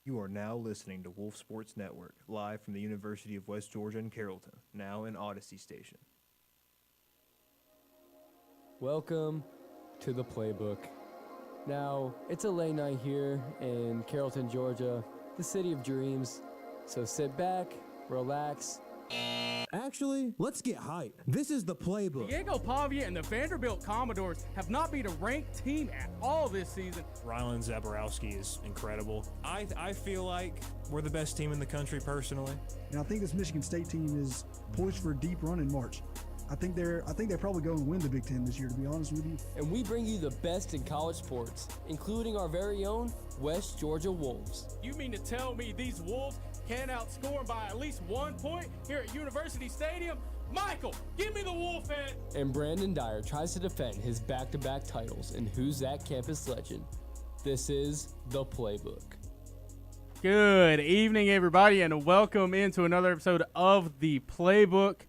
You are now listening to Wolf Sports Network, live from the University of West Georgia in Carrollton, now in Odyssey Station. Welcome to the Playbook. Now, it's a late night here in Carrollton, Georgia, the city of dreams. So sit back, relax. Actually, let's get hype. This is the Playbook. Diego Pavia and the Vanderbilt Commodores have not beat a ranked team at all this season. Rylan Zaborowski is incredible. I feel like we're the best team in the country personally. And I think this Michigan State team is poised for a deep run in March. I think they're probably going to win the Big Ten this year, to be honest with you. And we bring you the best in college sports, including our very own West Georgia Wolves. You mean to tell me these Wolves can't outscore by at least 1 point here at University Stadium? Michael, give me the Wolf head. And Brandon Dyer tries to defend his back-to-back titles in Who's That Campus Legend. This is the Playbook. Good evening, everybody, and welcome into another episode of the Playbook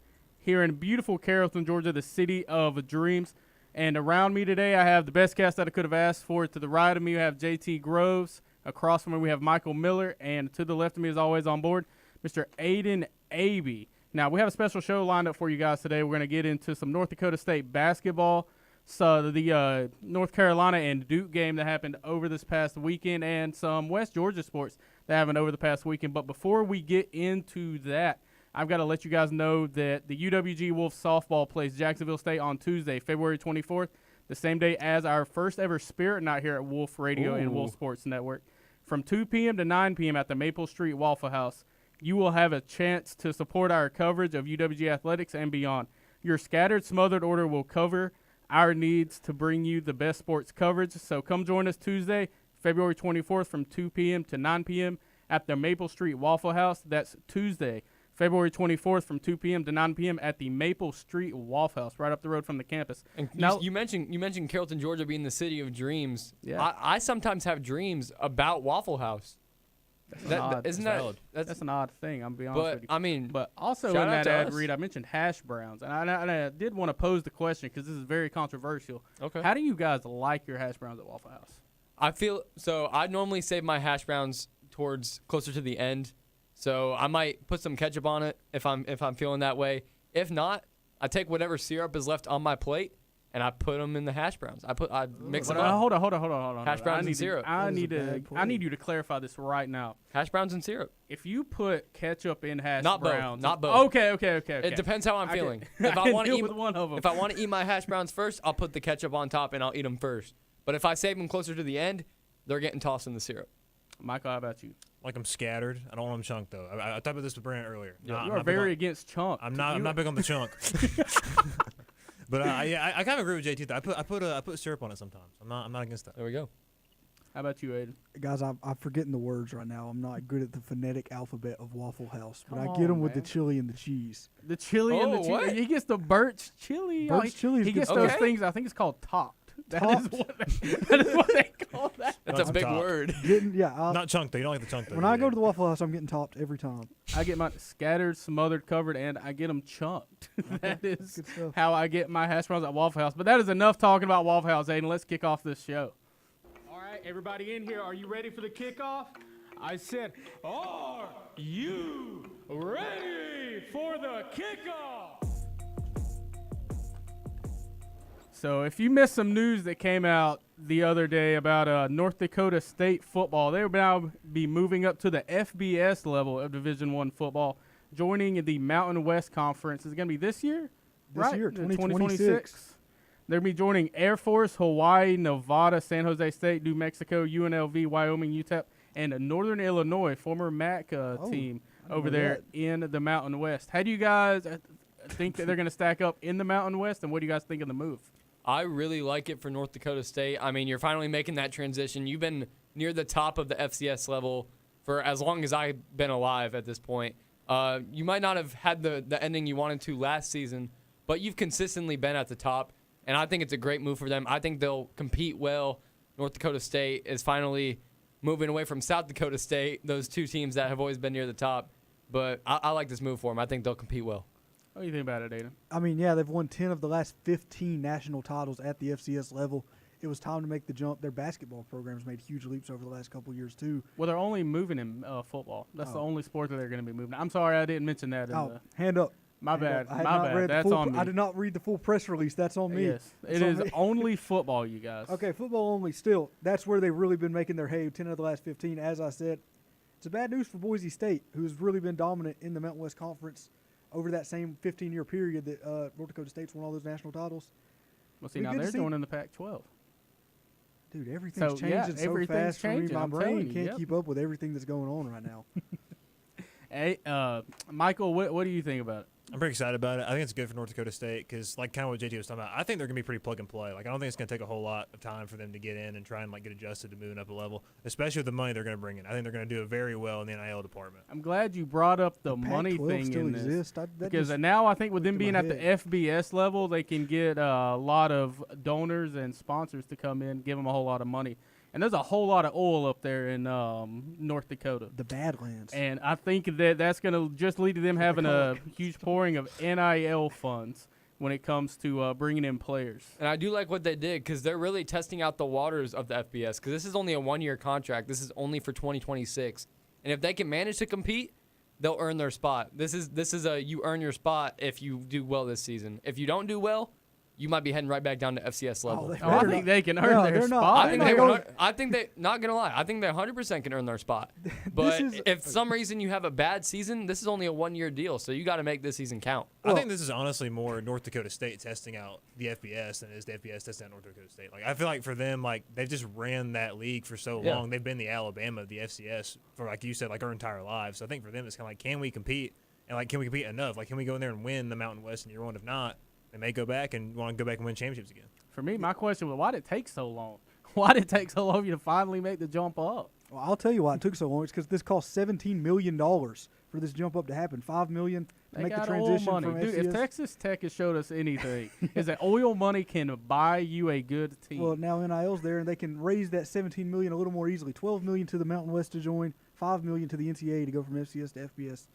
here in beautiful Carrollton, Georgia, the city of dreams. And around me today, I have the best cast that I could have asked for. To the right of me, we have JT Groves. Across from me, we have Michael Miller. And to the left of me, as always, on board, Mr. Aiden Abey. Now, we have a special show lined up for you guys today. We're going to get into some North Dakota State basketball, so the North Carolina and Duke game that happened over this past weekend, and some West Georgia sports that happened over the past weekend. But before we get into that, I've got to let you guys know that the UWG Wolves softball plays Jacksonville State on Tuesday, February 24th, the same day as our first ever Spirit Night here at Wolf Radio and Wolf Sports Network. From 2 p.m. to 9 p.m. at the Maple Street Waffle House, you will have a chance to support our coverage of UWG athletics and beyond. Your scattered, smothered order will cover our needs to bring you the best sports coverage. So come join us Tuesday, February 24th from 2 p.m. to 9 p.m. at the Maple Street Waffle House. That's Tuesday, February 24th from 2 p.m. to 9 p.m. at the Maple Street Waffle House, right up the road from the campus. And now, you mentioned Carrollton, Georgia being the city of dreams. Yeah. I sometimes have dreams about Waffle House. That's an odd thing, I'm be honest with you. But also in that ad read, I mentioned hash browns, and I did want to pose the question because this is very controversial. Okay. How do you guys like your hash browns at Waffle House? I normally save my hash browns towards closer to the end. So I might put some ketchup on it if I'm feeling that way. If not, I take whatever syrup is left on my plate and I put them in the hash browns. I mix them up. Hold on. Hash browns and syrup. I need you to clarify this right now. Hash browns and syrup. If you put ketchup in hash not browns, not both. Okay. It depends how I'm feeling. If I want to eat one of them, if I want to eat my hash browns first, I'll put the ketchup on top and I'll eat them first. But if I save them closer to the end, they're getting tossed in the syrup. Michael, how about you? Like I'm scattered. I don't want them chunked though. I talked about this with Brandon earlier. Yeah, you are very against chunk. I'm not big on the chunk. But I kind of agree with JT. I put syrup on it sometimes. I'm not against that. There we go. How about you, Aiden? Guys, I'm forgetting the words right now. I'm not good at the phonetic alphabet of Waffle House, but Come I get them on, with the man. chili and the cheese. The chili and the cheese. What? He gets the birch chili. Birch chili is He good gets stuff. those things. I think it's called topped. That is Topped? what they call that. That's a big word. Not chunked though. You don't like the chunk though. When I go to the Waffle House, I'm getting topped every time. I get mine scattered, smothered, covered, and I get them chunked. That is Good stuff. how I get my hash browns at Waffle House. But that is enough talking about Waffle House, Aiden. Let's kick off this show. All right, everybody in here, are you ready for the kickoff? I said, are you ready for the kickoff? So if you missed some news that came out the other day about North Dakota State football, they will now be moving up to the FBS level of Division I football, joining the Mountain West Conference. Is it going to be this year? This year, 2026. They'll be joining Air Force, Hawaii, Nevada, San Jose State, New Mexico, UNLV, Wyoming, UTEP, and Northern Illinois, former MAC team over there in the Mountain West. How do you guys think that they're going to stack up in the Mountain West, and what do you guys think of the move? I really like it for North Dakota State. I mean, you're finally making that transition. You've been near the top of the FCS level for as long as I've been alive at this point. You might not have had the ending you wanted to last season, but you've consistently been at the top, and I think it's a great move for them. I think they'll compete well. North Dakota State is finally moving away from South Dakota State, those two teams that have always been near the top. But I like this move for them. I think they'll compete well. What do you think about it, Aiden? I mean, yeah, they've won 10 of the last 15 national titles at the FCS level. it was time to make the jump. Their basketball programs made huge leaps over the last couple of years too. Well, they're only moving in football. That's the only sport that they're going to be moving. I'm sorry, I didn't mention that. Hand up. My Hand bad. up. I had My not bad. read the That's full on me. I did not read the full press release. That's on me. Yes, That's it on is me. only football, you guys. Okay, football only. Still, that's where they've really been making their hay. 10 of the last 15, as I said. It's a bad news for Boise State, who's really been dominant in the Mountain West Conference over that same 15-year period that North Dakota State's won all those national titles. Well, see, Be now good to they're see. going in the Pac-12. Dude, everything's changing so everything's fast for me. changing, My I'm telling brain you, can't yep. keep up with everything that's going on right now. Hey, Michael, what do you think about it? I'm pretty excited about it. I think it's good for North Dakota State because, like, kind of what JT was talking about, I think they're going to be pretty plug and play. Like, I don't think it's going to take a whole lot of time for them to get in and try and, like, get adjusted to moving up a level, especially with the money they're going to bring in. I think they're going to do it very well in the NIL department. I'm glad you brought up the money Pac-12 thing still in this. exists. Because now I think with them clicked in being my at the FBS level, they can get a lot of donors and sponsors to come in, give them a whole lot of money. And there's a whole lot of oil up there in North Dakota. the Badlands. And I think that that's going to just lead to them having a huge pouring of NIL funds when it comes to bringing in players. And I do like what they did because they're really testing out the waters of the FBS because this is only a one-year contract. This is only for 2026. And if they can manage to compete, they'll earn their spot. This is a you earn your spot if you do well this season. If you don't do well, you might be heading right back down to FCS level. they Oh, I better think not. they can No, earn their they're not. spot. I think they're they. not I think they. Not gonna lie. I think they 100% can earn their spot. But is- if some reason you have a bad season, this is only a one-year deal, so you got to make this season count. I think this is honestly more North Dakota State testing out the FBS than it is the FBS testing out North Dakota State. Like, I feel like for them, like, they've just ran that league for so Yeah. long. They've been the Alabama of the FCS for, like you said, like, our entire lives. So I think for them, it's kind of like, can we compete? And, like, can we compete enough? Like, can we go in there and win the Mountain West in year one? If not, they may go back and want to go back and win championships again. For me, my question was, why did it take so long? Why did it take so long for you to finally make the jump up? Well, I'll tell you why it took so long. It's because this cost $17 million for this jump up to happen. $5 million to They make the got transition oil money. from Dude, if FCS. Texas Tech has showed us anything, is that oil money can buy you a good team. Well, now NIL's there, and they can raise that $17 million a little more easily. $12 million to the Mountain West to join, $5 million to the NCAA to go from FCS to FBS.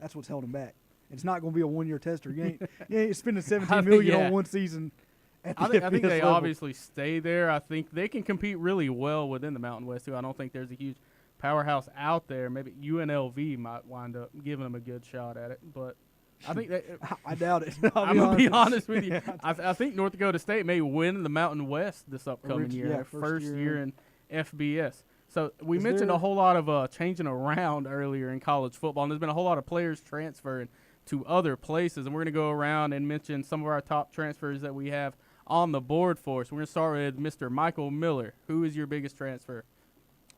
That's what's held them back. It's not going to be a one-year tester. You ain't spending $17 million yeah. on one season. At the I think FBS they level. obviously stay there. I think they can compete really well within the Mountain West, too. I don't think there's a huge powerhouse out there. Maybe UNLV might wind up giving them a good shot at it. But I think that I doubt it. I'm going to be honest with you. I think North Dakota State may win the Mountain West this upcoming year. Yeah, Their first first year year in FBS. So we Is mentioned there- a whole lot of changing around earlier in college football, and there's been a whole lot of players transferring to other places. And we're going to go around and mention some of our top transfers that we have on the board for us. We're going to start with Mr. Michael Miller. Who is your biggest transfer?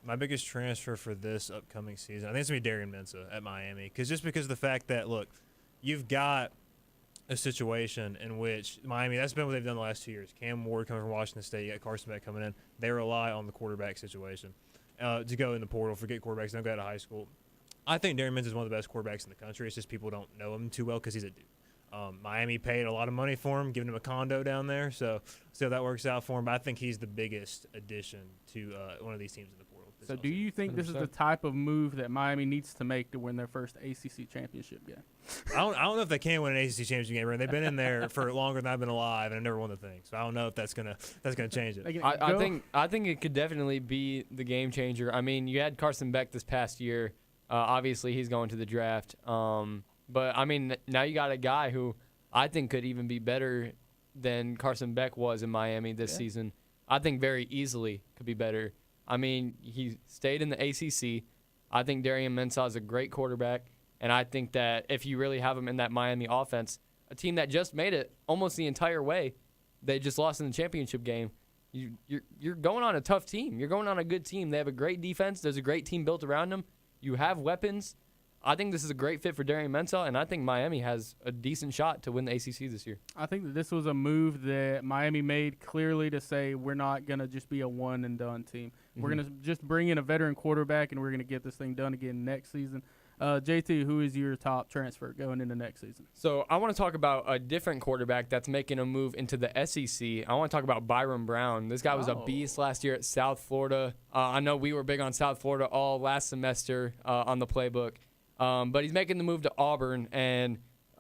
My biggest transfer for this upcoming season, I think it's going to be Darian Mensah at Miami. Because of the fact that, look, you've got a situation in which Miami, that's been what they've done the last 2 years. Cam Ward coming from Washington State, you got Carson Beck coming in. They rely on the quarterback situation to go in the portal, forget quarterbacks, don't go out of high school. I think Darian Mensah is one of the best quarterbacks in the country. It's just people don't know him too well because he's a dude. Miami paid a lot of money for him, giving him a condo down there. So see how that works out for him. But I think he's the biggest addition to one of these teams in the portal. So do you think this is the 100%. type of move that Miami needs to make to win their first ACC championship game? I don't know if they can win an ACC championship game. They've been in there for longer than I've been alive and never won the thing. So I don't know if that's gonna change it. They can I go- think it could definitely be the game changer. I mean, you had Carson Beck this past year. Obviously, he's going to the draft. But I mean, now you got a guy who I think could even be better than Carson Beck was in Miami this season. I think very easily could be better. I mean, he stayed in the ACC. I think Darian Mensah is a great quarterback, and I think that if you really have him in that Miami offense, a team that just made it almost the entire way, they just lost in the championship game. You're going on a tough team. You're going on a good team. They have a great defense. There's a great team built around them. You have weapons. I think this is a great fit for Darian Mensah, and I think Miami has a decent shot to win the ACC this year. I think that this was a move that Miami made clearly to say we're not going to just be a one-and-done team. We're going to just bring in a veteran quarterback, and we're going to get this thing done again next season. JT, who is your top transfer going into next season? So I want to talk about a different quarterback that's making a move into the SEC. I want to talk about Byron Brown. This guy was a beast last year at South Florida. I know we were big on South Florida all last semester on the Playbook. But he's making the move to Auburn, and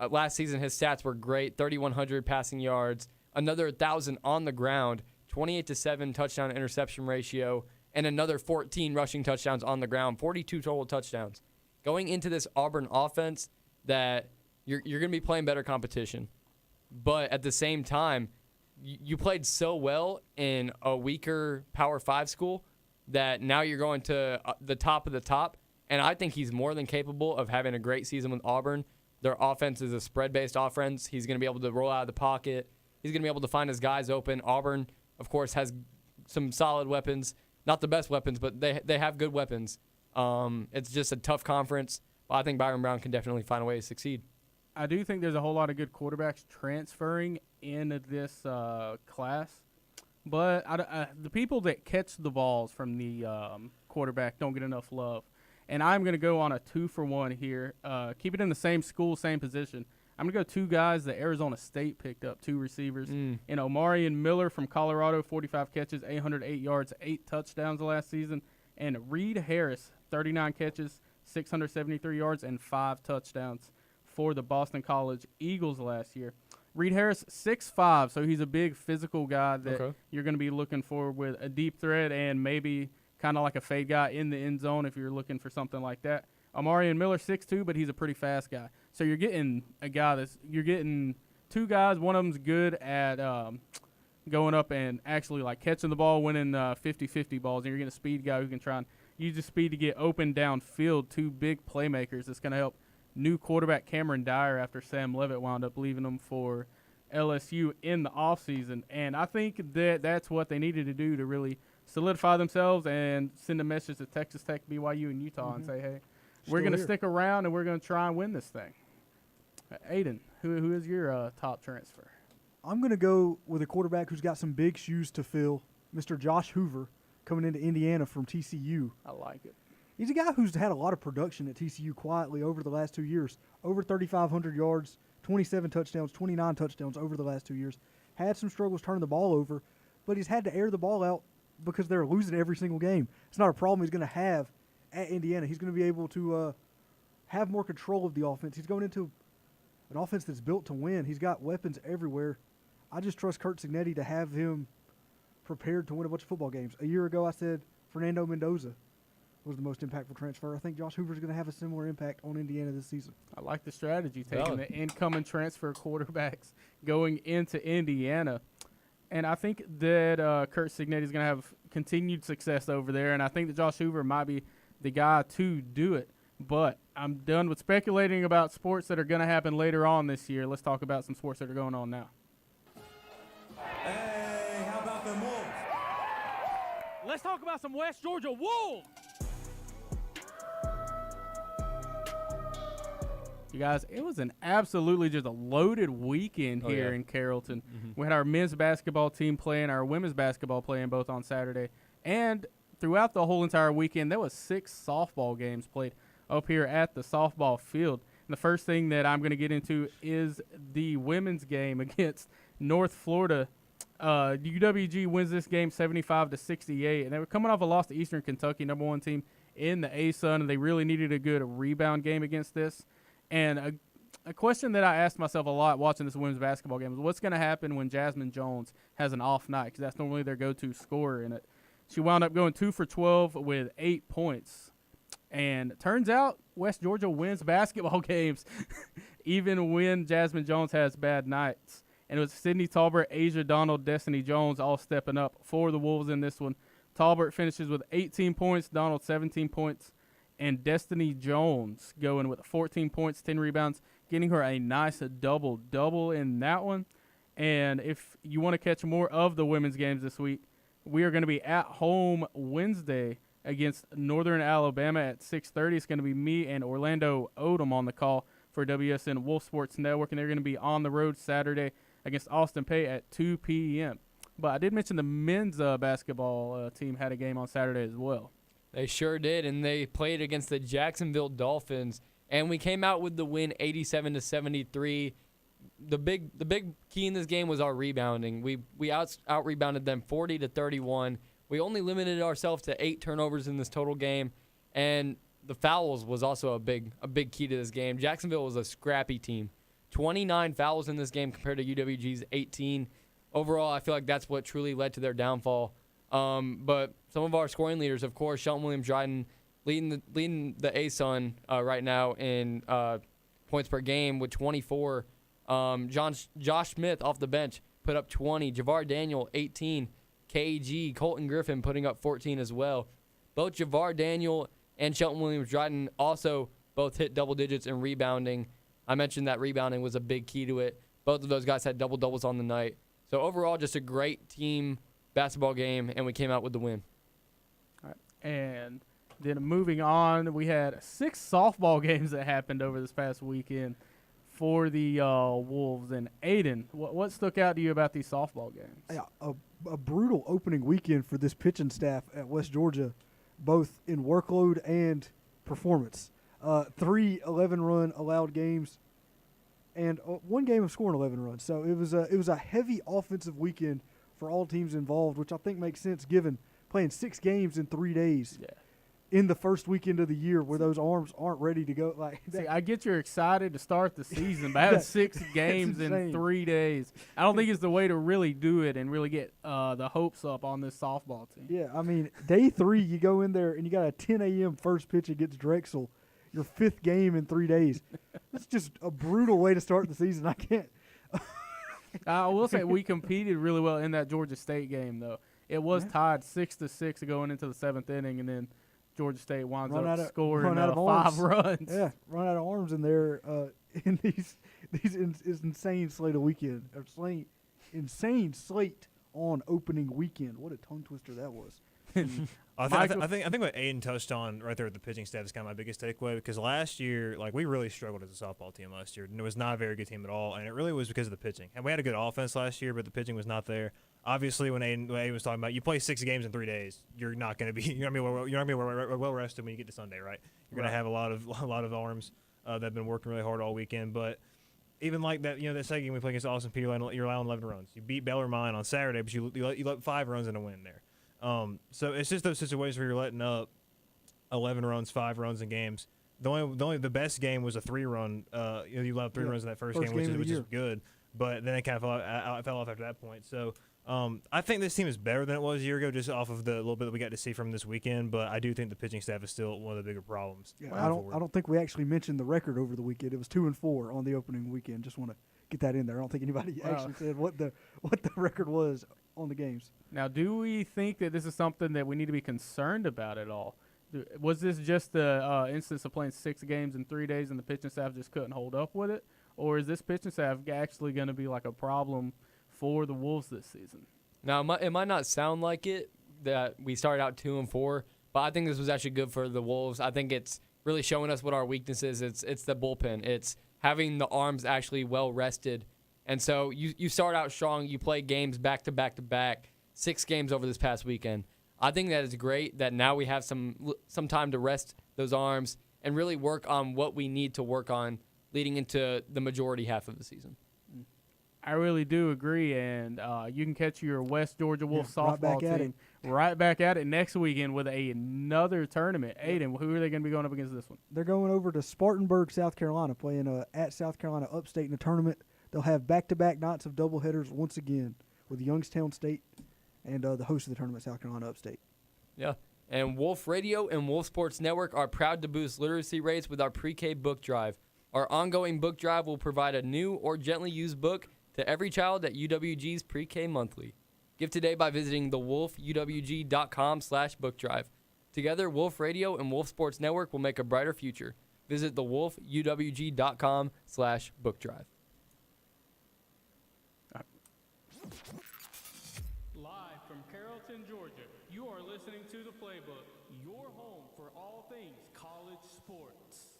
last season his stats were great, 3,100 passing yards, another 1,000 on the ground, 28-7 touchdown interception ratio, and another 14 rushing touchdowns on the ground, 42 total touchdowns. Going into this Auburn offense that you're going to be playing better competition. But at the same time, you played so well in a weaker Power 5 school that now you're going to the top of the top. And I think he's more than capable of having a great season with Auburn. Their offense is a spread-based offense. He's going to be able to roll out of the pocket. He's going to be able to find his guys open. Auburn, of course, has some solid weapons. Not the best weapons, but they have good weapons. It's just a tough conference. But I think Byron Brown can definitely find a way to succeed. I do think there's a whole lot of good quarterbacks transferring in this class. But the people that catch the balls from the quarterback don't get enough love. And I'm going to go on a 2-for-1 here. Keep it in the same school, same position. I'm going to go two guys that Arizona State picked up, two receivers. And Omarion Miller from Colorado, 45 catches, 808 yards, 8 touchdowns last season. And Reed Harris, 39 catches, 673 yards, and 5 touchdowns for the Boston College Eagles last year. Reed Harris, 6'5", so he's a big physical guy that you're going to be looking for with a deep threat and maybe kind of like a fade guy in the end zone if you're looking for something like that. Omarion Miller, 6'2", but he's a pretty fast guy. So you're getting you're getting two guys. One of them's good at going up and actually like catching the ball, winning 50-50 balls, and you're getting a speed guy who can try and use the speed to get open downfield. Two big playmakers. That's going to help new quarterback Cameron Dyer after Sam Levitt wound up leaving him for LSU in the offseason. And I think that's what they needed to do to really solidify themselves and send a message to Texas Tech, BYU, and Utah and say, hey, we're going to stick around and we're going to try and win this thing. Aiden, who is your top transfer? I'm going to go with a quarterback who's got some big shoes to fill, Mr. Josh Hoover, coming into Indiana from TCU. I like it. He's a guy who's had a lot of production at TCU quietly over the last 2 years. Over 3,500 yards, 27 touchdowns, 29 touchdowns over the last 2 years. Had some struggles turning the ball over, but he's had to air the ball out because they're losing every single game. It's not a problem he's going to have at Indiana. He's going to be able to have more control of the offense. He's going into an offense that's built to win. He's got weapons everywhere. I just trust Kurt Signetti to have him prepared to win a bunch of football games. A year ago I said Fernando Mendoza was the most impactful transfer. I think Josh Hoover's going to have a similar impact on Indiana this season. I like the strategy, taking the incoming transfer quarterbacks going into Indiana. And I think that Kurt Signetti is going to have continued success over there, and I think that Josh Hoover might be the guy to do it. But I'm done with speculating about sports that are going to happen later on this year. Let's talk about some sports that are going on now. Hey, how about them Wolves? Let's talk about some West Georgia Wolves. You guys, it was an absolutely just a loaded weekend here in Carrollton. We had our men's basketball team playing, our women's basketball playing both on Saturday. And throughout the whole entire weekend, there was 6 softball games played up here at the softball field. And the first thing that I'm going to get into is the women's game against North Florida. UWG wins this game 75-68, and they were coming off a loss to Eastern Kentucky, number 1 team in the ASUN, and they really needed a good rebound game against this. And a question that I asked myself a lot watching this women's basketball game is what's going to happen when Jasmine Jones has an off night, because that's normally their go-to scorer in it. She wound up going 2 for 12 with 8 points. And it turns out West Georgia wins basketball games even when Jasmine Jones has bad nights. And it was Sydney Talbert, Asia Donald, Destiny Jones all stepping up for the Wolves in this one. Talbert finishes with 18 points, Donald 17 points, and Destiny Jones going with 14 points, 10 rebounds, getting her a nice double-double in that one. And if you want to catch more of the women's games this week, we are going to be at home Wednesday against Northern Alabama at 6:30. It's going to be me and Orlando Odom on the call for WSN Wolf Sports Network, and they're going to be on the road Saturday against Austin Peay at 2 p.m. But I did mention the men's basketball team had a game on Saturday as well. They sure did, and they played against the Jacksonville Dolphins, and we came out with the win 87-73. The big key in this game was our rebounding. We out-rebounded them 40-31. We only limited ourselves to 8 turnovers in this total game, and the fouls was also a big key to this game. Jacksonville was a scrappy team. 29 fouls in this game compared to UWG's 18. overall, I feel like that's what truly led to their downfall. But some of our scoring leaders, of course, Shelton Williams-Dryden leading the ASUN right now in points per game with 24. Josh Smith off the bench put up 20. Javar Daniel, 18. KG, Colton Griffin putting up 14 as well. Both Javar Daniel and Shelton Williams-Dryden also both hit double digits in rebounding. I mentioned that rebounding was a big key to it. Both of those guys had double-doubles on the night. So overall, just a great team basketball game, and we came out with the win. All right. And then moving on, we had 6 softball games that happened over this past weekend for the Wolves. And Aiden, what stuck out to you about these softball games? Yeah, a brutal opening weekend for this pitching staff at West Georgia, both in workload and performance. 3 11-run allowed games, and one game of scoring 11 runs. So it was a heavy offensive weekend for all teams involved, which I think makes sense given playing 6 games in 3 days. Yeah. In the first weekend of the year where those arms aren't ready to go. See, I get you're excited to start the season, but having 6 games in 3 days, I don't think it's the way to really do it and really get the hopes up on this softball team. Yeah, I mean, day 3, you go in there and you got a 10 a.m. first pitch against Drexel, your 5th game in 3 days. That's just a brutal way to start the season. I can't. I will say we competed really well in that Georgia State game, though. It was tied 6-6 going into the 7th inning, and then Georgia State winds up scoring 5 runs. Yeah, run out of arms in there in these insane slate of weekend. Insane slate on opening weekend. What a tongue twister that was. I think what Aiden touched on right there with the pitching staff is kind of my biggest takeaway, because last year, we really struggled as a softball team last year, and it was not a very good team at all, and it really was because of the pitching. And we had a good offense last year, but the pitching was not there. Obviously, when Aiden was talking about you play 6 games in 3 days, you're not going to be well rested when you get to Sunday, right? You're going to have a lot of arms that have been working really hard all weekend. But even like that, that second game we played against Austin Peay, you're allowing 11 runs. You beat Bellarmine on Saturday, but you let 5 runs in a win there. So it's just those situations where you're letting up 11 runs, 5 runs in games. The best game was a 3-run. You allowed 3 runs in that first game, which is good. But then it kind of fell off after that point. So. I think this team is better than it was a year ago, just off of the little bit that we got to see from this weekend. But I do think the pitching staff is still one of the bigger problems. Yeah, I don't think we actually mentioned the record over the weekend. It was 2-4 on the opening weekend. Just want to get that in there. I don't think anybody actually said what the record was on the games. Now, do we think that this is something that we need to be concerned about at all? Was this just the instance of playing 6 games in 3 days and the pitching staff just couldn't hold up with it, or is this pitching staff actually going to be like a problem for the Wolves this season? Now, it might not sound like it that we started out 2-4, but I think this was actually good for the Wolves. I think it's really showing us what our weakness is. It's the bullpen. It's having the arms actually well rested. And so you start out strong. You play games back to back to back, 6 games over this past weekend. I think that is great that now we have some time to rest those arms and really work on what we need to work on leading into the majority half of the season. I really do agree, and you can catch your West Georgia Wolves softball team right back at it next weekend with another tournament. Aiden, who are they going to be going up against this one? They're going over to Spartanburg, South Carolina, playing at South Carolina Upstate in a tournament. They'll have back-to-back nights of doubleheaders once again with Youngstown State and the host of the tournament, South Carolina Upstate. Yeah, and Wolf Radio and Wolf Sports Network are proud to boost literacy rates with our pre-K book drive. Our ongoing book drive will provide a new or gently used book to every child at UWG's Pre-K Monthly. Give today by visiting thewolfUWG.com/book drive. Together, Wolf Radio and Wolf Sports Network will make a brighter future. Visit thewolfUWG.com/book drive. Live from Carrollton, Georgia, you are listening to The Playbook, your home for all things college sports.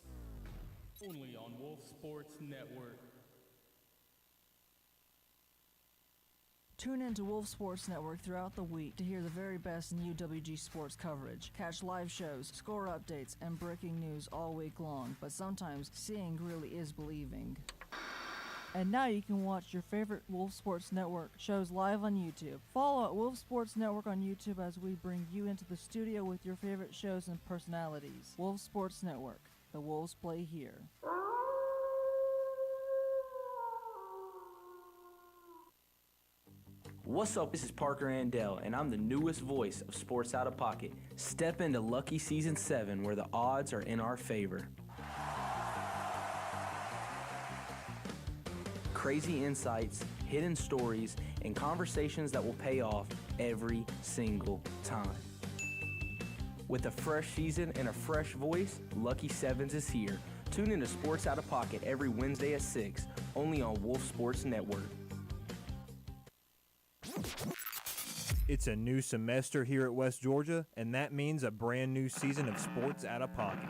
Only on Wolf Sports Network. Tune in to Wolf Sports Network throughout the week to hear the very best in UWG sports coverage. Catch live shows, score updates, and breaking news all week long. But sometimes seeing really is believing. And now you can watch your favorite Wolf Sports Network shows live on YouTube. Follow at Wolf Sports Network on YouTube as we bring you into the studio with your favorite shows and personalities. Wolf Sports Network. The Wolves play here. What's up? This is Parker Andell, and I'm the newest voice of Sports Out of Pocket. Step into Lucky Season 7, where the odds are in our favor. Crazy insights, hidden stories, and conversations that will pay off every single time. With a fresh season and a fresh voice, Lucky Sevens is here. Tune into Sports Out of Pocket every Wednesday at 6, only on Wolf Sports Network. It's a new semester here at West Georgia, and that means a brand new season of Sports Out of Pocket.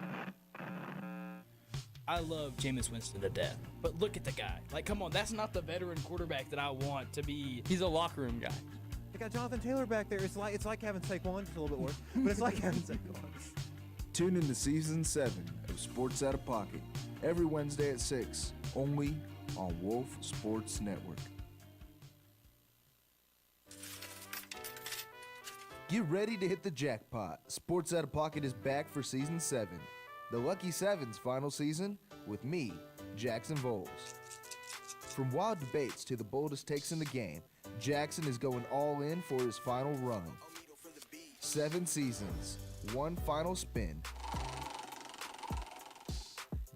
I love Jameis Winston to death, but look at the guy. Like, come on, that's not the veteran quarterback that I want to be. He's a locker room guy. They got Jonathan Taylor back there. It's like having Saquon, just a little bit worse, but it's like having Saquon. Tune into Season 7 of Sports Out of Pocket every Wednesday at 6, only on Wolf Sports Network. Get ready to hit the jackpot. Sports Out of Pocket is back for Season 7. The Lucky Seven's final season with me, Jackson Voles. From wild debates to the boldest takes in the game, Jackson is going all in for his final run. 7 seasons, 1 final spin.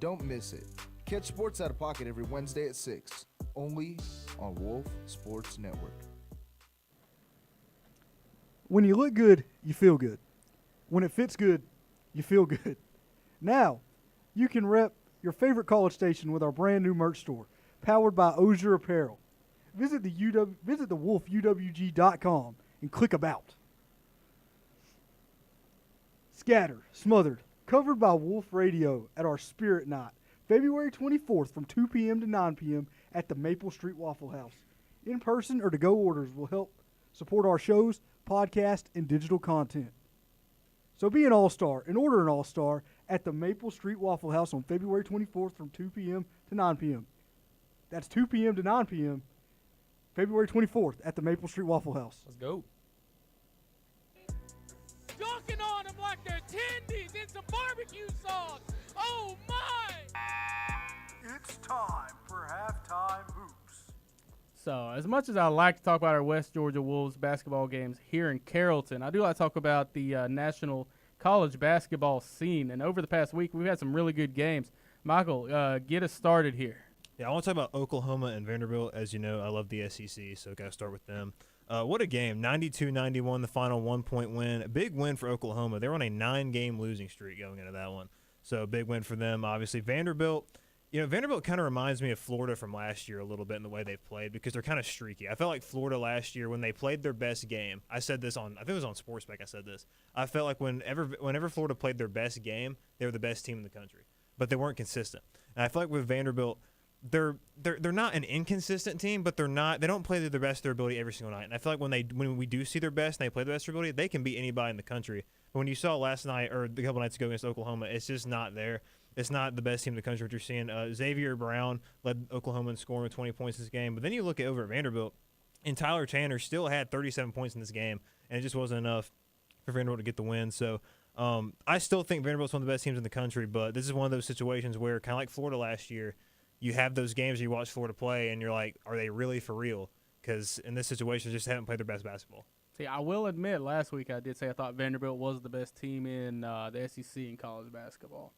Don't miss it. Catch Sports Out of Pocket every Wednesday at 6, only on Wolf Sports Network. When you look good, you feel good. When it fits good, you feel good. Now, you can rep your favorite college station with our brand new merch store, powered by Osier Apparel. Visit the wolfuwg.com and click About. Scattered, Smothered, covered by Wolf Radio at our Spirit Night, February 24th from 2 p.m. to 9 p.m. at the Maple Street Waffle House. In person or to-go orders will help support our shows, podcast, and digital content. So be an all-star and order an all-star at the Maple Street Waffle House on February 24th from 2 p.m. to 9 p.m. That's 2 p.m. to 9 p.m. February 24th at the Maple Street Waffle House. Let's go. Dunking on them like they're tendies in some barbecue sauce. Oh, my! It's time for halftime hoops. So, as much as I like to talk about our West Georgia Wolves basketball games here in Carrollton, I do like to talk about the national college basketball scene. And over the past week, we've had some really good games. Michael, get us started here. Yeah, I want to talk about Oklahoma and Vanderbilt. As you know, I love the SEC, so got to start with them. What a game. 92-91, the final 1-point win. A big win for Oklahoma. They were on a 9-game losing streak going into that one. So, big win for them, obviously. Vanderbilt kind of reminds me of Florida from last year a little bit in the way they've played because they're kind of streaky. I felt like Florida last year when they played their best game. I said this I think it was on SportsBet I said this. I felt like whenever Florida played their best game, they were the best team in the country. But they weren't consistent. And I feel like with Vanderbilt, they're not an inconsistent team, but they don't play to the best of their ability every single night. And I feel like when we do see their best and they play the best of their ability, they can beat anybody in the country. But when you saw last night or a couple nights ago against Oklahoma, it's just not there. It's not the best team in the country. What you're seeing, Xavier Brown led Oklahoma in scoring with 20 points this game. But then you look over at Vanderbilt, and Tyler Chandler still had 37 points in this game, and it just wasn't enough for Vanderbilt to get the win. So I still think Vanderbilt's one of the best teams in the country, but this is one of those situations where, kind of like Florida last year, you have those games you watch Florida play, and you're like, are they really for real? Because in this situation, they just haven't played their best basketball. See, I will admit, last week I did say I thought Vanderbilt was the best team in the SEC in college basketball.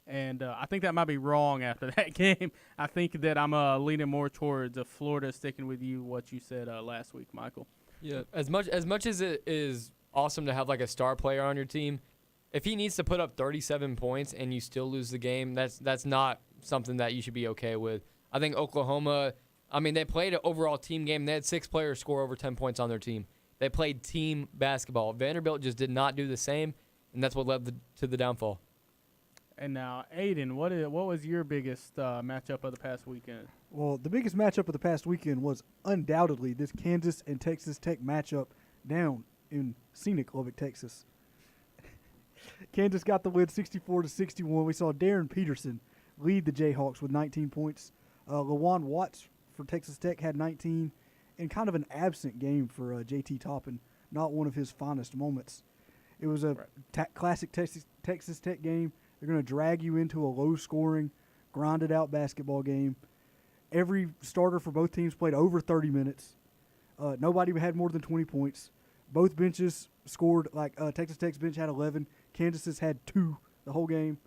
And I think that might be wrong after that game. I think that I'm leaning more towards Florida, sticking with what you said last week, Michael. Yeah, as much as it is awesome to have like a star player on your team, if he needs to put up 37 points and you still lose the game, that's not something that you should be okay with. I think Oklahoma, they played an overall team game. They had 6 players score over 10 points on their team. They played team basketball. Vanderbilt just did not do the same, and that's what led to the downfall. And now, Aiden, what was your biggest matchup of the past weekend? Well, the biggest matchup of the past weekend was undoubtedly this Kansas and Texas Tech matchup down in scenic Lubbock, Texas. Kansas got the win 64-61. We saw Darren Peterson lead the Jayhawks with 19 points. LaJuan Watts for Texas Tech had 19, and kind of an absent game for J.T. Toppin, not one of his finest moments. It was a classic Texas Tech game. They're going to drag you into a low-scoring, grinded-out basketball game. Every starter for both teams played over 30 minutes. Nobody had more than 20 points. Both benches scored. Like Texas Tech's bench had 11. Kansas's had 2 the whole game.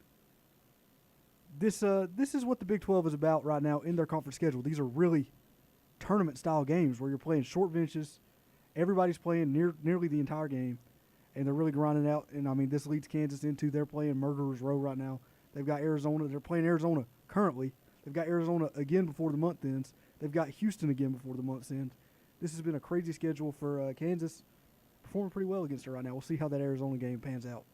This is what the Big 12 is about right now in their conference schedule. These are really tournament-style games where you're playing short benches. Everybody's playing nearly the entire game, and they're really grinding out. And, I mean, this leads Kansas into they're playing Murderer's Row right now. They've got Arizona. They're playing Arizona currently. They've got Arizona again before the month ends. They've got Houston again before the month ends. This has been a crazy schedule for Kansas. Performing pretty well against it right now. We'll see how that Arizona game pans out.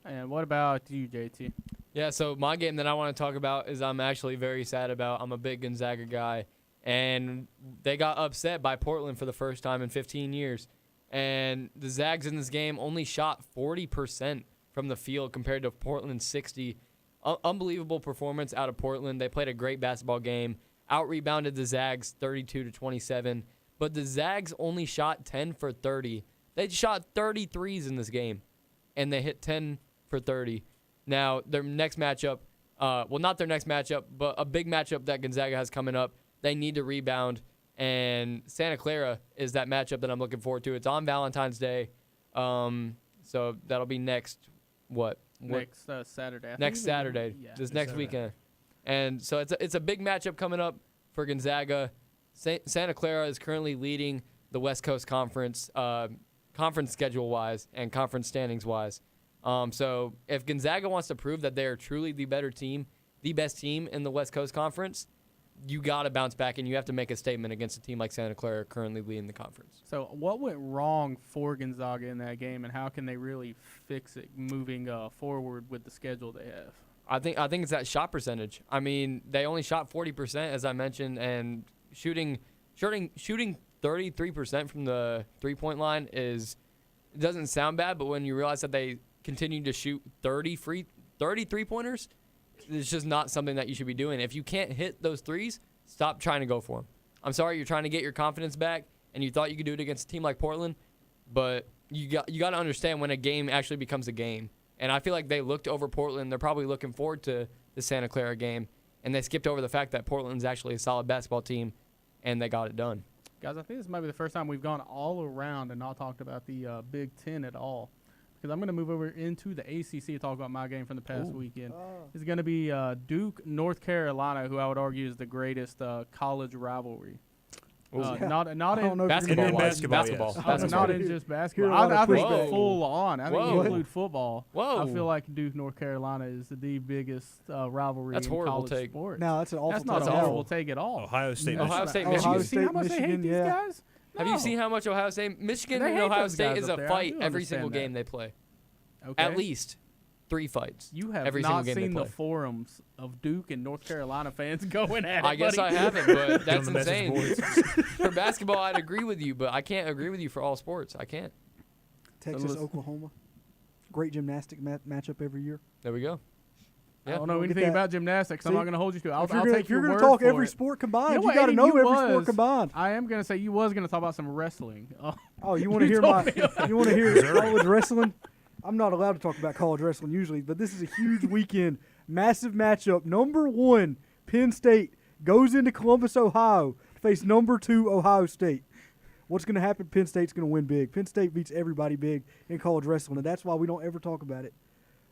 And what about you, JT? Yeah, so my game that I want to talk about is I'm actually very sad about. I'm a big Gonzaga guy, and they got upset by Portland for the first time in 15 years. And the Zags in this game only shot 40% from the field compared to Portland's 60. Unbelievable performance out of Portland. They played a great basketball game, out-rebounded the Zags 32-27, but the Zags only shot 10 for 30. They shot 30 threes in this game, and they hit 10 for 30. Now, their next matchup, not their next matchup, but a big matchup that Gonzaga has coming up, they need to rebound, and Santa Clara is that matchup that I'm looking forward to. It's on Valentine's Day, so that'll be next, Next Saturday. Next Saturday, this next weekend. And so it's a big matchup coming up for Gonzaga. Santa Clara is currently leading the West Coast Conference, conference schedule-wise and conference standings-wise. So if Gonzaga wants to prove that they are truly the better team, the best team in the West Coast Conference, you got to bounce back and you have to make a statement against a team like Santa Clara currently leading the conference. So what went wrong for Gonzaga in that game, and how can they really fix it moving forward with the schedule they have? I think it's that shot percentage. I mean, they only shot 40%, as I mentioned, and shooting 33% from the three-point line doesn't sound bad, but when you realize that they continue to shoot 30 three-pointers, it's just not something that you should be doing. If you can't hit those threes, stop trying to go for them. I'm sorry, you're trying to get your confidence back, and you thought you could do it against a team like Portland, but you got to understand when a game actually becomes a game. And I feel like they looked over Portland. They're probably looking forward to the Santa Clara game, and they skipped over the fact that Portland's actually a solid basketball team, and they got it done. Guys, I think this might be the first time we've gone all around and not talked about the Big Ten at all. Because I'm going to move over into the ACC to talk about my game from the past weekend. It's going to be Duke, North Carolina, who I would argue is the greatest college rivalry. Not in basketball. Not in just basketball. I think full on. I think you include football. Whoa. I feel like Duke, North Carolina is the biggest rivalry in college sports. No, that's an awful That's not a horrible take at all. Ohio State, Michigan. Have you seen how much they hate these guys? Have you seen how much Ohio State, Michigan and Ohio State is a fight every single game they play? Okay. At least 3 fights. You have every not single game seen they the play. forums of Duke and North Carolina fans going at it. I guess buddy. I haven't, but that's insane. For basketball, I'd agree with you, but I can't agree with you for all sports. I can't. Texas, Oklahoma. Great gymnastic matchup every year. There we go. I don't know anything about gymnastics. I'm not going to hold you to it. I'll take your word for it. If you're going to talk every sport combined, you got to know every sport combined. I am going to say you was going to talk about some wrestling. Oh, you want to hear college wrestling? I'm not allowed to talk about college wrestling usually, but this is a huge weekend. Massive matchup. Number 1, Penn State goes into Columbus, Ohio to face number 2, Ohio State. What's going to happen? Penn State's going to win big. Penn State beats everybody big in college wrestling, and that's why we don't ever talk about it,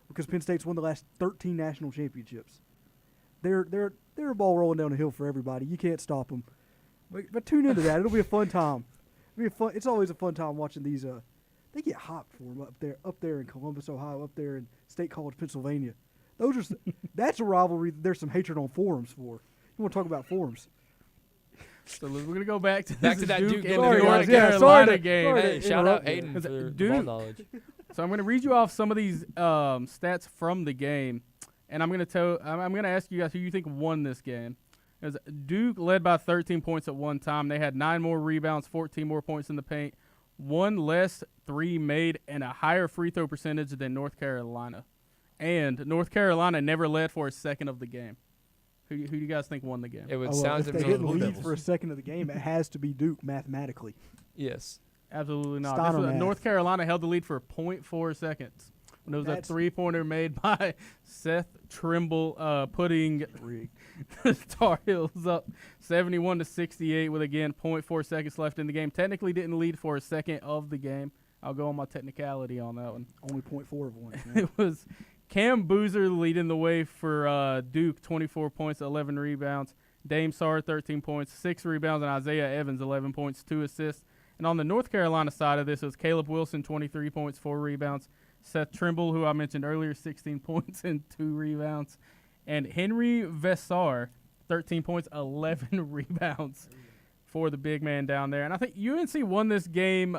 because Penn State's won the last 13 national championships. They're a ball rolling down the hill for everybody. You can't stop them. But tune into that. It'll be a fun time. It's always a fun time watching these. They get hot for them up there in Columbus, Ohio, up there in State College, Pennsylvania. That's a rivalry that there's some hatred on forums for. You want to talk about forums? So we're going to go back to that Duke and North Carolina game. Hey, shout out Aiden for Duke. ball knowledge. So I'm going to read you off some of these stats from the game, and I'm going to ask you guys who you think won this game. It was Duke led by 13 points at one time. They had 9 more rebounds, 14 more points in the paint, 1 less 3 made, and a higher free throw percentage than North Carolina. And North Carolina never led for a second of the game. Who do you guys think won the game? It would sound if they didn't lead for a second of the game, it has to be Duke mathematically. Yes. Absolutely not. North Carolina held the lead for 0.4 seconds. when it was a three-pointer made by Seth Trimble, putting the Tar Heels up 71-68 with, again, 0.4 seconds left in the game. Technically didn't lead for a second of the game. I'll go on my technicality on that one. Only 0.4 of one. It was Cam Boozer leading the way for Duke, 24 points, 11 rebounds. Dame Sarr, 13 points, 6 rebounds, and Isaiah Evans, 11 points, 2 assists. And on the North Carolina side of this, it was Caleb Wilson, 23 points, 4 rebounds. Seth Trimble, who I mentioned earlier, 16 points and 2 rebounds. And Henry Vessar, 13 points, 11 rebounds for the big man down there. And I think UNC won this game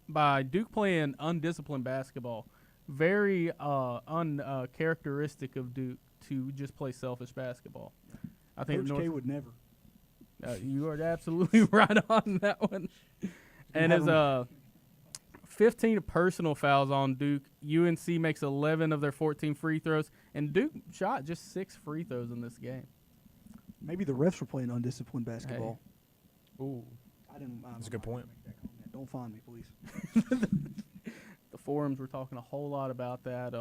by Duke playing undisciplined basketball. Very uncharacteristic of Duke to just play selfish basketball. I think Coach K would never. You are absolutely right on that one. And as 15 personal fouls on Duke, UNC makes 11 of their 14 free throws, and Duke shot just 6 free throws in this game. Maybe the refs were playing undisciplined basketball. Hey. Ooh. That's a good point. Don't find me, please. The forums were talking a whole lot about that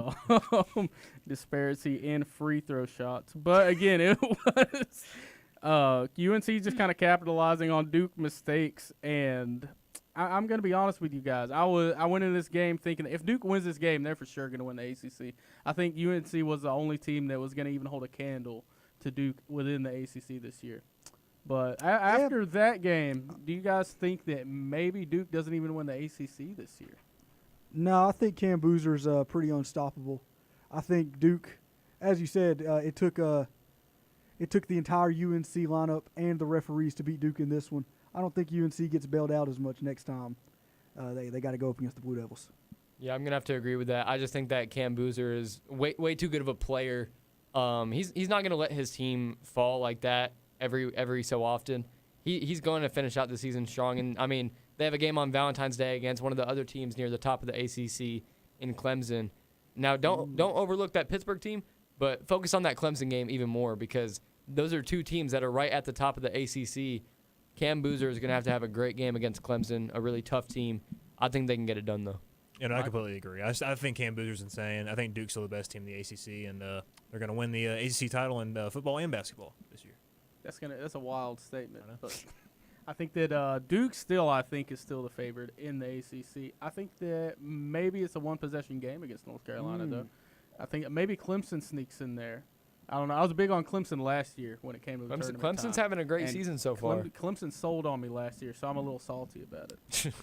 disparity in free throw shots. But, again, it was UNC just kind of capitalizing on Duke mistakes. And I'm going to be honest with you guys. I went into this game thinking if Duke wins this game, they're for sure going to win the ACC. I think UNC was the only team that was going to even hold a candle to Duke within the ACC this year. But after that game, do you guys think that maybe Duke doesn't even win the ACC this year? No, I think Cam Boozer's pretty unstoppable. I think Duke, as you said, it took the entire UNC lineup and the referees to beat Duke in this one. I don't think UNC gets bailed out as much next time. They got to go up against the Blue Devils. Yeah, I'm gonna have to agree with that. I just think that Cam Boozer is way too good of a player. He's not gonna let his team fall like that every so often. He's going to finish out the season strong, and I mean they have a game on Valentine's Day against one of the other teams near the top of the ACC in Clemson. Now don't overlook that Pittsburgh team, but focus on that Clemson game even more because those are two teams that are right at the top of the ACC. Cam Boozer is going to have a great game against Clemson, a really tough team. I think they can get it done, though. And I completely agree. I think Cam Boozer's insane. I think Duke's still the best team in the ACC, and they're going to win the ACC title in football and basketball this year. That's a wild statement. But I think that Duke is still the favorite in the ACC. I think that maybe it's a one-possession game against North Carolina, though. I think maybe Clemson sneaks in there. I don't know. I was big on Clemson last year when it came to the tournament Clemson's time. having a great season so far. Clemson sold on me last year, so I'm a little salty about it.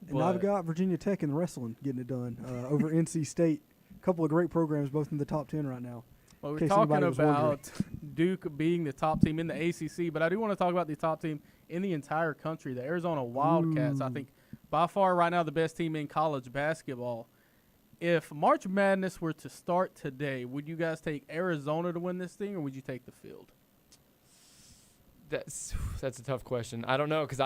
And I've got Virginia Tech in wrestling getting it done over NC State. A couple of great programs, both in the top 10 right now. Well, we're talking about Duke being the top team in the ACC, but I do want to talk about the top team in the entire country, the Arizona Wildcats. I think by far right now the best team in college basketball. If March Madness were to start today, would you guys take Arizona to win this thing, or would you take the field? That's a tough question. I don't know because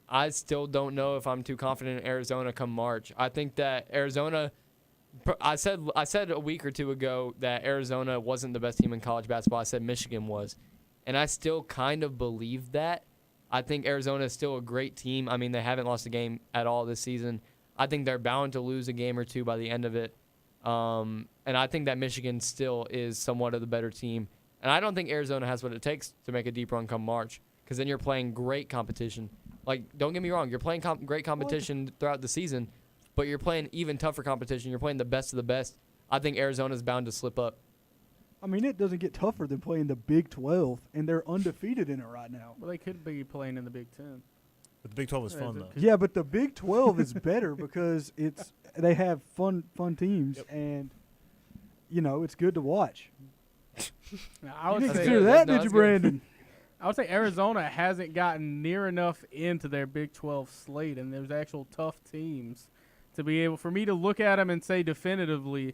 I still don't know if I'm too confident in Arizona come March. I think that Arizona – I said a week or two ago that Arizona wasn't the best team in college basketball. I said Michigan was, and I still kind of believe that. I think Arizona is still a great team. I mean, they haven't lost a game at all this season. I think they're bound to lose a game or two by the end of it. And I think that Michigan still is somewhat of the better team. And I don't think Arizona has what it takes to make a deep run come March because then you're playing great competition. Like, don't get me wrong, you're playing great competition throughout the season, but you're playing even tougher competition. You're playing the best of the best. I think Arizona's bound to slip up. I mean, it doesn't get tougher than playing the Big 12, and they're undefeated in it right now. Well, they could be playing in the Big 10. But the Big 12 is fun, though. Yeah, but the Big 12 is better because they have fun teams, and, it's good to watch. I would consider that, did you, Brandon? I would say Arizona hasn't gotten near enough into their Big 12 slate, and there's actual tough teams to be able for me to look at them and say definitively,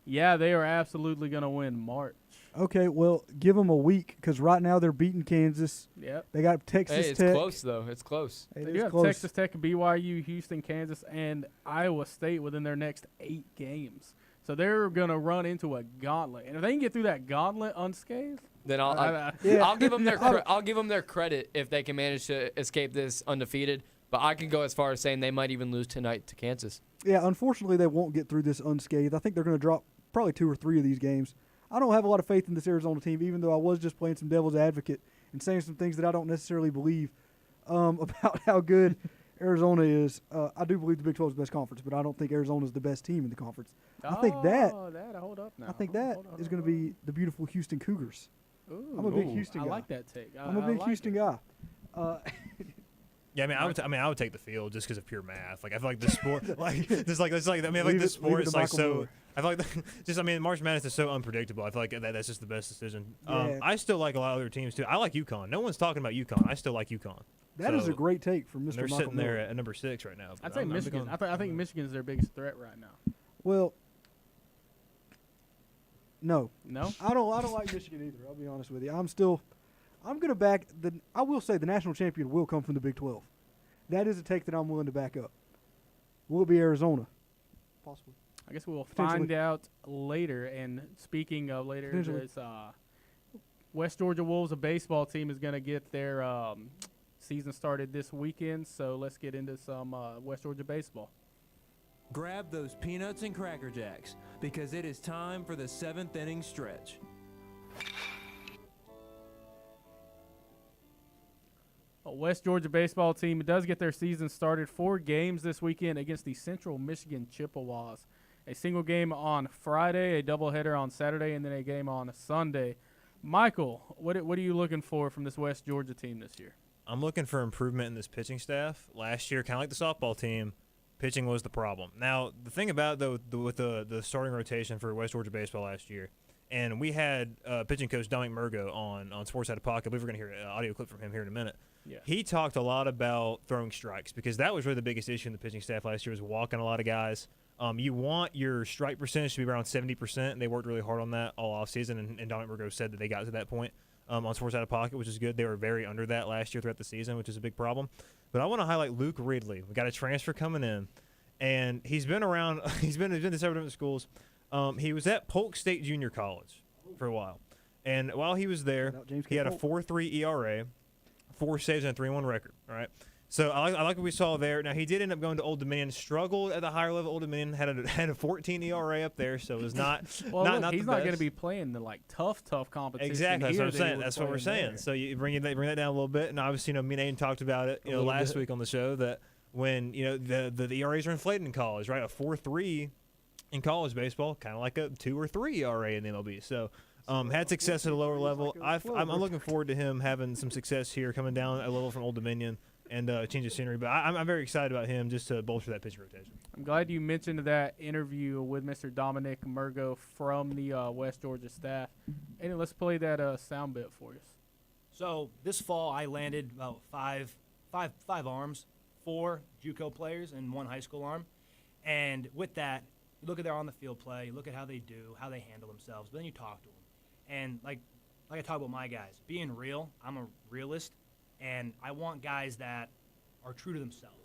yeah, they are absolutely going to win March. Okay, well, give them a week because right now they're beating Kansas. Yep. They got Texas Tech. Tech. Close, though. It's close. They do have Texas Tech, BYU, Houston, Kansas, and Iowa State within their next 8 games. So they're going to run into a gauntlet. And if they can get through that gauntlet unscathed, then I'll give them their credit if they can manage to escape this undefeated. But I can go as far as saying they might even lose tonight to Kansas. Yeah, unfortunately, they won't get through this unscathed. I think they're going to drop probably 2 or 3 of these games. I don't have a lot of faith in this Arizona team, even though I was just playing some devil's advocate and saying some things that I don't necessarily believe about how good Arizona is. I do believe the Big 12 is the best conference, but I don't think Arizona is the best team in the conference. I think hold up now. I think that is going to be the beautiful Houston Cougars. Ooh, I'm a big Houston guy. I like that take. I'm a big Houston guy. Yeah, I would take the field just because of pure math. Like I feel like the sport, like the sport is like so. I feel like March Madness is so unpredictable. I feel like that's just the best decision. Yeah. I still like a lot of other teams too. I like UConn. No one's talking about UConn. I still like UConn. That is a great take from Mr. They're Michael sitting there Miller. at number 6 right now. I'd say Michigan. I think Michigan is their biggest threat right now. Well, no, No? I don't like Michigan either. I'll be honest with you. I'm going to back I will say the national champion will come from the Big 12. That is a take that I'm willing to back up. Will it be Arizona? Possibly. I guess we'll Potentially. find out later. And speaking of later, Potentially. there's West Georgia Wolves, a baseball team, is going to get their season started this weekend. So let's get into some West Georgia baseball. Grab those peanuts and Cracker Jacks because it is time for the 7th inning stretch. A West Georgia baseball team does get their season started 4 games this weekend against the Central Michigan Chippewas. A single game on Friday, a doubleheader on Saturday, and then a game on Sunday. Michael, what are you looking for from this West Georgia team this year? I'm looking for improvement in this pitching staff. Last year, kind of like the softball team, pitching was the problem. Now, the thing about with the starting rotation for West Georgia baseball last year, and we had pitching coach Dominic Murgo on Sports Out of Pocket. I believe we're going to hear an audio clip from him here in a minute. Yeah. He talked a lot about throwing strikes because that was really the biggest issue in the pitching staff last year was walking a lot of guys. You want your strike percentage to be around 70%, and they worked really hard on that all offseason, and Dominic Murgo said that they got to that point on Sports Out of Pocket, which is good. They were very under that last year throughout the season, which is a big problem. But I want to highlight Luke Ridley. We got a transfer coming in, and he's been around. He's been to several different schools. He was at Polk State Junior College for a while, and while he was there, he had a 4.3 ERA, 4 saves, and a 3.1 record. All right. So I like what we saw there. Now he did end up going to Old Dominion, struggled at the higher level. Old Dominion had a 14 ERA up there, so it was not well, not, look, not he's the not best. going to be playing the tough competition. Exactly, that's what I'm saying. That's what we're saying. There. So you bring that down a little bit, and obviously, me and Aiden talked about it, last week on the show that when the ERAs are inflated in college, right? A 4.3 in college baseball, kind of like a 2 or 3 ERA in the MLB. So. Had success at a lower level. I'm looking forward to him having some success here, coming down a level from Old Dominion and change of scenery. But I'm very excited about him just to bolster that pitching rotation. I'm glad you mentioned that interview with Mr. Dominic Murgo from the West Georgia staff. And let's play that sound bit for us. So this fall, I landed about five arms, 4 JUCO players and 1 high school arm. And with that, you look at their on-the-field play, you look at how they do, how they handle themselves, but then you talk to them. And like I talk about my guys, being real, I'm a realist, and I want guys that are true to themselves.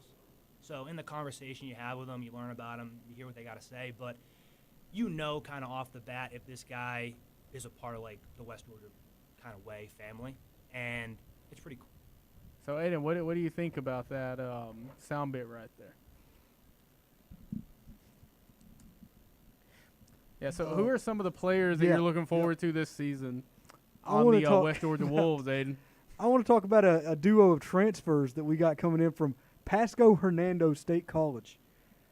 So in the conversation you have with them, you learn about them, you hear what they got to say, but kind of off the bat if this guy is a part of like the West Georgia kind of way family, and it's pretty cool. So Aiden, what do you think about that sound bit right there? Yeah, so who are some of the players that you're looking forward to this season on the West Georgia Wolves, Aiden? I want to talk about a duo of transfers that we got coming in from Pasco Hernando State College.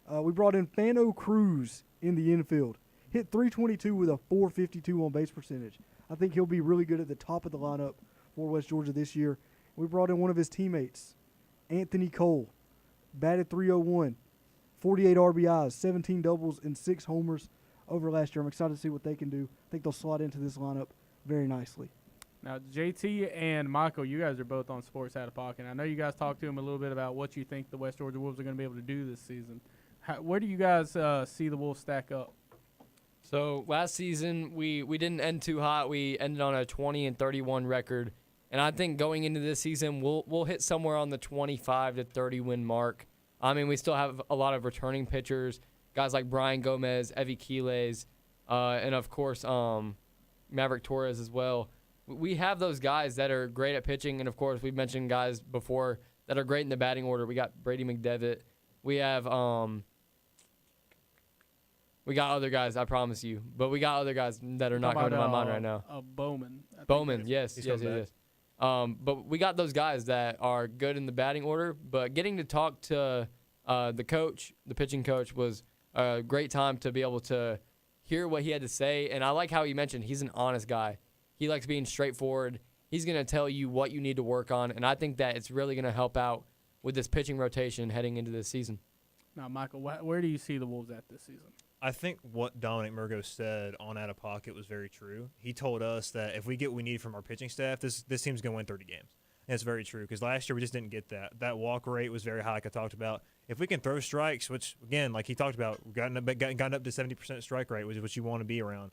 We brought in Fano Cruz in the infield. Hit .322 with a .452 on base percentage. I think he'll be really good at the top of the lineup for West Georgia this year. We brought in one of his teammates, Anthony Cole. Batted .301, 48 RBIs, 17 doubles, and 6 homers over last year. I'm excited to see what they can do. I think they'll slot into this lineup very nicely. Now, JT and Michael, you guys are both on Sports Out of Pocket. I know you guys talked to him a little bit about what you think the West Georgia Wolves are going to be able to do this season. Where do you guys see the Wolves stack up? So last season we didn't end too hot. We ended on a 20-31 record, and I think going into this season we'll hit somewhere on the 25 to 30 win mark. I mean, we still have a lot of returning pitchers. Guys like Brian Gomez, Evie Quiles, and, of course, Maverick Torres as well. We have those guys that are great at pitching, and, of course, we've mentioned guys before that are great in the batting order. We got Brady McDevitt. We have we got other guys, I promise you. But we got other guys that are not coming to my mind right now. Bowman. Bowman, yes. But we got those guys that are good in the batting order. But getting to talk to the coach, the pitching coach, was a great time to be able to hear what he had to say. And I like how he mentioned he's an honest guy. He likes being straightforward. He's going to tell you what you need to work on. And I think that it's really going to help out with this pitching rotation heading into this season. Now, Michael, where do you see the Wolves at this season? I think what Dominic Murgo said on Out of Pocket was very true. He told us that if we get what we need from our pitching staff, this team's going to win 30 games. And it's very true because last year we just didn't get that. That walk rate was very high, like I talked about. If we can throw strikes, which, again, like he talked about, gotten up to 70% strike rate, which is what you want to be around.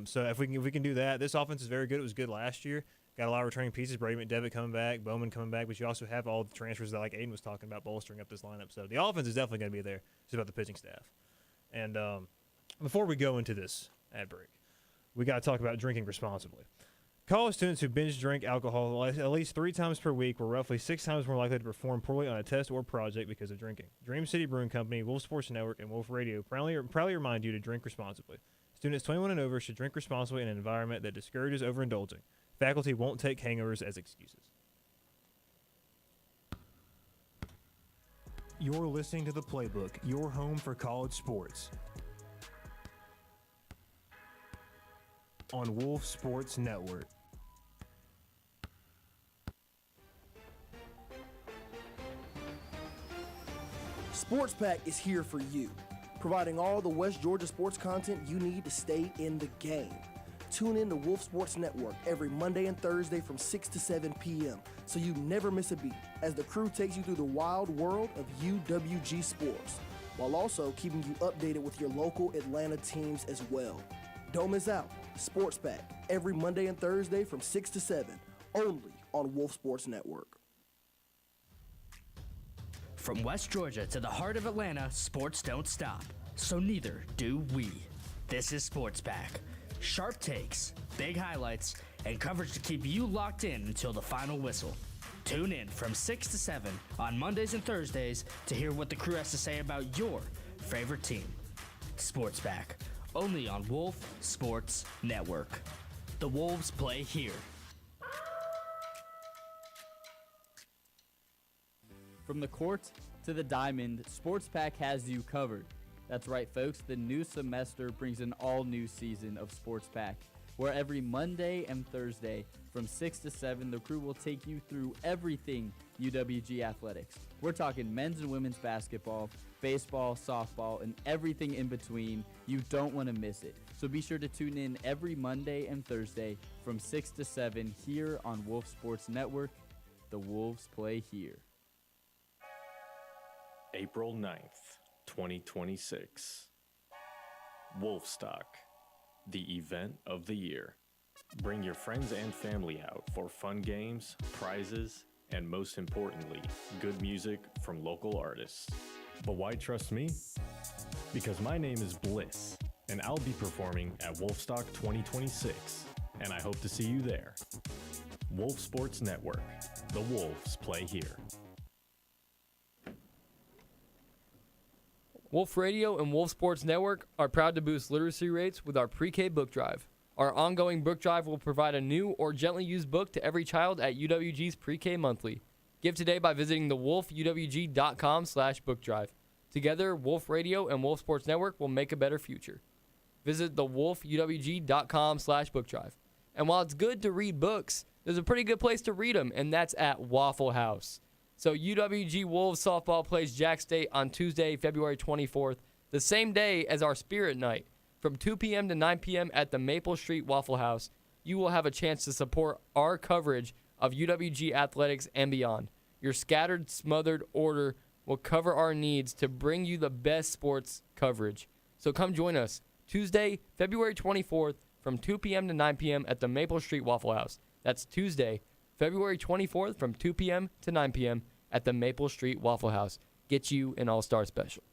So if we can do that, this offense is very good. It was good last year. Got a lot of returning pieces. Brady McDevitt coming back, Bowman coming back, but you also have all the transfers that, like Aiden was talking about, bolstering up this lineup. So the offense is definitely going to be there. It's about the pitching staff. And before we go into this ad break, we got to talk about drinking responsibly. College students who binge drink alcohol at least 3 times per week were roughly 6 times more likely to perform poorly on a test or project because of drinking. Dream City Brewing Company, Wolf Sports Network, and Wolf Radio proudly remind you to drink responsibly. Students 21 and over should drink responsibly in an environment that discourages overindulging. Faculty won't take hangovers as excuses. You're listening to The Playbook, your home for college sports. On Wolf Sports Network. Sports Pack is here for you, providing all the West Georgia sports content you need to stay in the game. Tune in to Wolf Sports Network every Monday and Thursday from 6 to 7 p.m. so you never miss a beat as the crew takes you through the wild world of UWG sports, while also keeping you updated with your local Atlanta teams as well. Don't miss out. Sports Pack every Monday and Thursday from 6 to 7, only on Wolf Sports Network. From West Georgia to the heart of Atlanta, sports don't stop. So neither do we. This is Sports Pack. Sharp takes, big highlights, and coverage to keep you locked in until the final whistle. Tune in from 6 to 7 on Mondays and Thursdays to hear what the crew has to say about your favorite team. Sports Pack, only on Wolf Sports Network. The Wolves play here. From the court to the diamond, Sports Pack has you covered. That's right, folks. The new semester brings an all-new season of Sports Pack, where every Monday and Thursday from 6 to 7, the crew will take you through everything UWG athletics. We're talking men's and women's basketball, baseball, softball, and everything in between. You don't want to miss it. So be sure to tune in every Monday and Thursday from 6 to 7 here on Wolf Sports Network. The Wolves play here. April 9th, 2026. Wolfstock, the event of the year. Bring your friends and family out for fun games, prizes, and most importantly, good music from local artists. But why trust me? Because my name is Bliss, and I'll be performing at Wolfstock 2026, and I hope to see you there. Wolf Sports Network. The Wolves play here. Wolf Radio and Wolf Sports Network are proud to boost literacy rates with our pre-K book drive. Our ongoing book drive will provide a new or gently used book to every child at UWG's Pre-K Monthly. Give today by visiting thewolfuwg.com/book drive. Together, Wolf Radio and Wolf Sports Network will make a better future. Visit thewolfuwg.com/book drive. And while it's good to read books, there's a pretty good place to read them, and that's at Waffle House. So UWG Wolves softball plays Jack State on Tuesday, February 24th, the same day as our Spirit Night. From 2 p.m. to 9 p.m. at the Maple Street Waffle House, you will have a chance to support our coverage of UWG athletics and beyond. Your scattered, smothered order will cover our needs to bring you the best sports coverage. So come join us Tuesday, February 24th from 2 p.m. to 9 p.m. at the Maple Street Waffle House. That's Tuesday, February 24th from 2 p.m. to 9 p.m. at the Maple Street Waffle House. Get you an all-star special.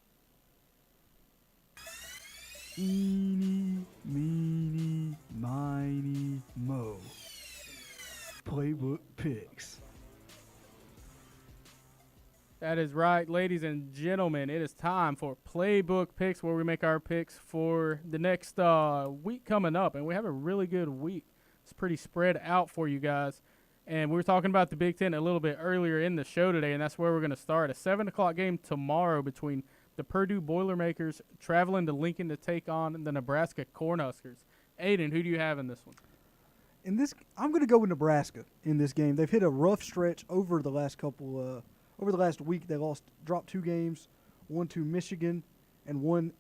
Eeny, meeny, miny, mo. Playbook picks. That is right, ladies and gentlemen. It is time for Playbook Picks, where we make our picks for the next week coming up. And we have a really good week. It's pretty spread out for you guys. And we were talking about the Big Ten a little bit earlier in the show today, and that's where we're going to start. A 7 o'clock game tomorrow between the Purdue Boilermakers traveling to Lincoln to take on the Nebraska Cornhuskers. Aiden, who do you have in this one? I'm going to go with Nebraska in this game. They've hit a rough stretch over the last week. They dropped 2 games, one to Michigan and one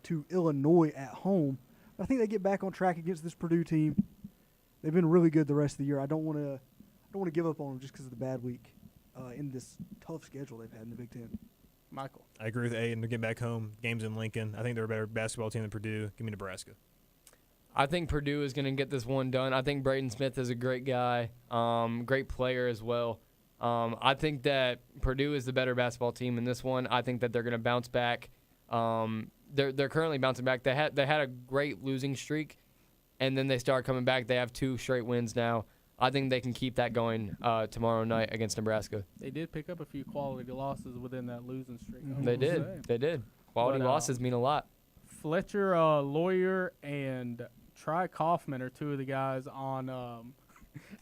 to Illinois at home. But I think they get back on track against this Purdue team. They've been really good the rest of the year. I don't want to give up on them just because of the bad week in this tough schedule they've had in the Big Ten. Michael. I agree with Aiden. They're getting back home. Games in Lincoln. I think they're a better basketball team than Purdue. Give me Nebraska. I think Purdue is going to get this one done. I think Braden Smith is a great guy, great player as well. I think that Purdue is the better basketball team in this one. I think that they're going to bounce back. They're currently bouncing back. They had a great losing streak, and then they start coming back. They have 2 straight wins now. I think they can keep that going tomorrow night against Nebraska. They did pick up a few quality losses within that losing streak. They did. Quality losses mean a lot. Fletcher Lawyer and Try Kaufman are 2 of the guys on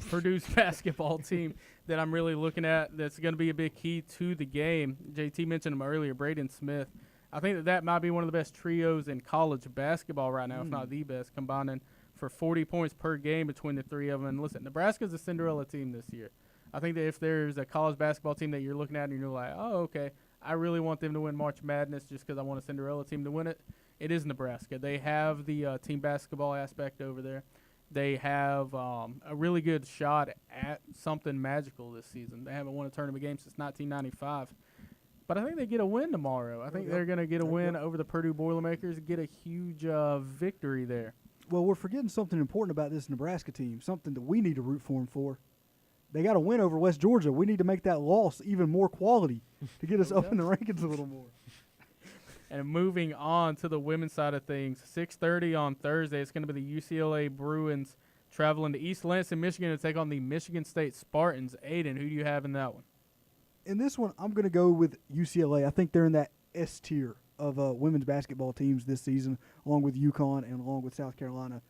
Purdue's basketball team that I'm really looking at that's going to be a big key to the game. JT mentioned him earlier, Braden Smith. I think that might be one of the best trios in college basketball right now, if not the best, combining for 40 points per game between the 3 of them. And listen, Nebraska's a Cinderella team this year. I think that if there's a college basketball team that you're looking at and you're like, oh, okay, I really want them to win March Madness just because I want a Cinderella team to win it, it is Nebraska. They have the team basketball aspect over there. They have a really good shot at something magical this season. They haven't won a tournament game since 1995. But I think they get a win tomorrow. I think they're going to get a win over the Purdue Boilermakers, get a huge victory there. Well, we're forgetting something important about this Nebraska team, something that we need to root for them for. They got a win over West Georgia. We need to make that loss even more quality to get us up in the rankings a little more. And moving on to the women's side of things, 6:30 on Thursday, it's going to be the UCLA Bruins traveling to East Lansing, Michigan to take on the Michigan State Spartans. Aiden, who do you have in that one? In this one, I'm going to go with UCLA. I think they're in that S tier of women's basketball teams this season, along with UConn and along with South Carolina.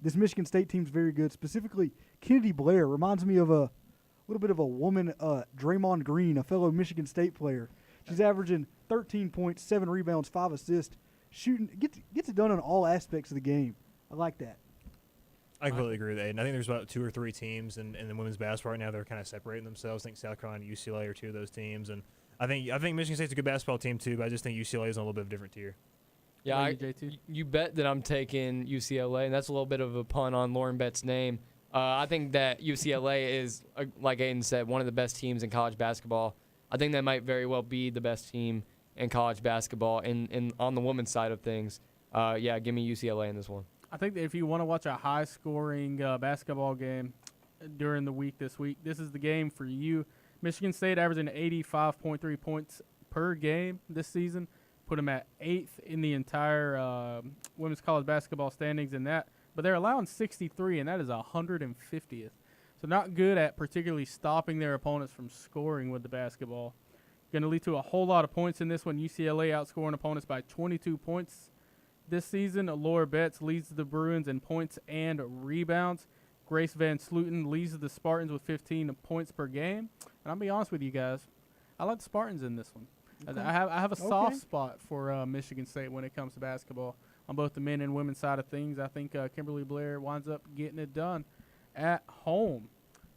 This Michigan State team's very good. Specifically, Kennedy Blair reminds me of a little bit of a woman, Draymond Green, a fellow Michigan State player. She's averaging 13 points, 7 rebounds, 5 assists, shooting, gets it done on all aspects of the game. I like that. I completely agree with Aiden. I think there's about 2 or 3 teams in the women's basketball right now that are kind of separating themselves. I think South Carolina and UCLA are 2 of those teams. And I think Michigan State's a good basketball team too, but I just think UCLA is on a little bit of a different tier. Yeah, you bet that I'm taking UCLA, and that's a little bit of a pun on Lauren Bett's name. I think that UCLA is, like Aiden said, one of the best teams in college basketball. I think that might very well be the best team in college basketball in on the women's side of things. Yeah, give me UCLA in this one. I think that if you want to watch a high-scoring basketball game during the week this week, this is the game for you. Michigan State averaging 85.3 points per game this season, put them at 8th in the entire women's college basketball standings in that. But they're allowing 63, and that is 150th. So not good at particularly stopping their opponents from scoring with the basketball. Going to lead to a whole lot of points in this one. UCLA outscoring opponents by 22 points this season. Laura Betts leads the Bruins in points and rebounds. Grace Van Sluten leads the Spartans with 15 points per game. And I'll be honest with you guys, I like the Spartans in this one. Okay. I have a soft spot for Michigan State when it comes to basketball on both the men and women's side of things. I think Kimberly Blair winds up getting it done at home.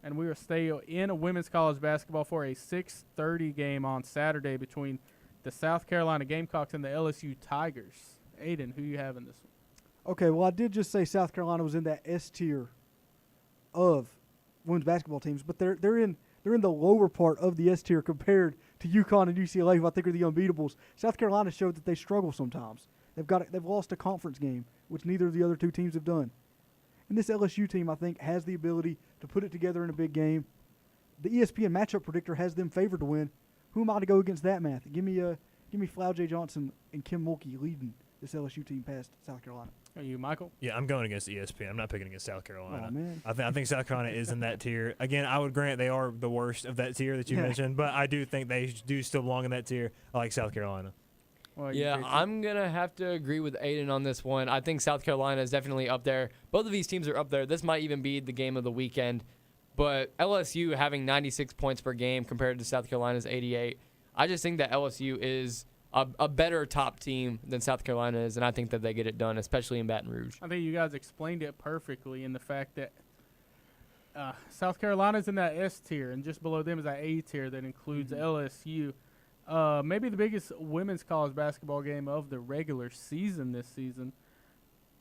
And we will stay in a women's college basketball for a 6:30 game on Saturday between the South Carolina Gamecocks and the LSU Tigers. Aiden, who you have in this one? Okay, well, I did just say South Carolina was in that S tier of women's basketball teams, but they're in the lower part of the S tier compared to UConn and UCLA, who I think are the unbeatables. South Carolina showed that they struggle sometimes. They've lost a conference game, which neither of the other 2 teams have done. And this LSU team, I think, has the ability to put it together in a big game. The ESPN matchup predictor has them favored to win. Who am I to go against that math? Give me Flau J. Johnson and Kim Mulkey leading this LSU team past South Carolina. Are you, Michael? Yeah, I'm going against ESPN. I'm not picking against South Carolina. Oh, man. I think South Carolina is in that tier. Again, I would grant they are the worst of that tier that you mentioned, but I do think they do still belong in that tier. I like South Carolina. Yeah, I'm going to have to agree with Aiden on this one. I think South Carolina is definitely up there. Both of these teams are up there. This might even be the game of the weekend. But LSU having 96 points per game compared to South Carolina's 88, I just think that LSU is a better top team than South Carolina is, and I think that they get it done, especially in Baton Rouge. I think you guys explained it perfectly in the fact that South Carolina's in that S tier, and just below them is that A tier that includes LSU. Maybe the biggest women's college basketball game of the regular season this season.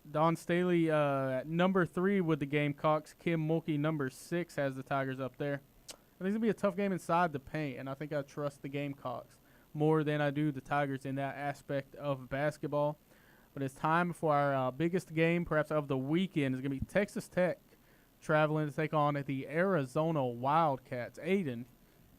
Dawn Staley at number 3 with the Gamecocks. Kim Mulkey, number 6, has the Tigers up there. I think it's going to be a tough game inside the paint, and I think I trust the Gamecocks more than I do the Tigers in that aspect of basketball. But it's time for our biggest game, perhaps of the weekend. It's going to be Texas Tech traveling to take on the Arizona Wildcats. Aiden,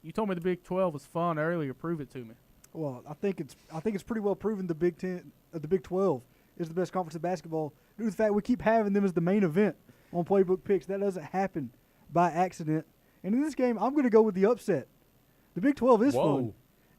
you told me the Big 12 was fun earlier. Prove it to me. Well, I think it's pretty well proven the Big 12 is the best conference in basketball due to the fact we keep having them as the main event on Playbook picks. That doesn't happen by accident. And in this game, I'm going to go with the upset. The Big 12 is fun.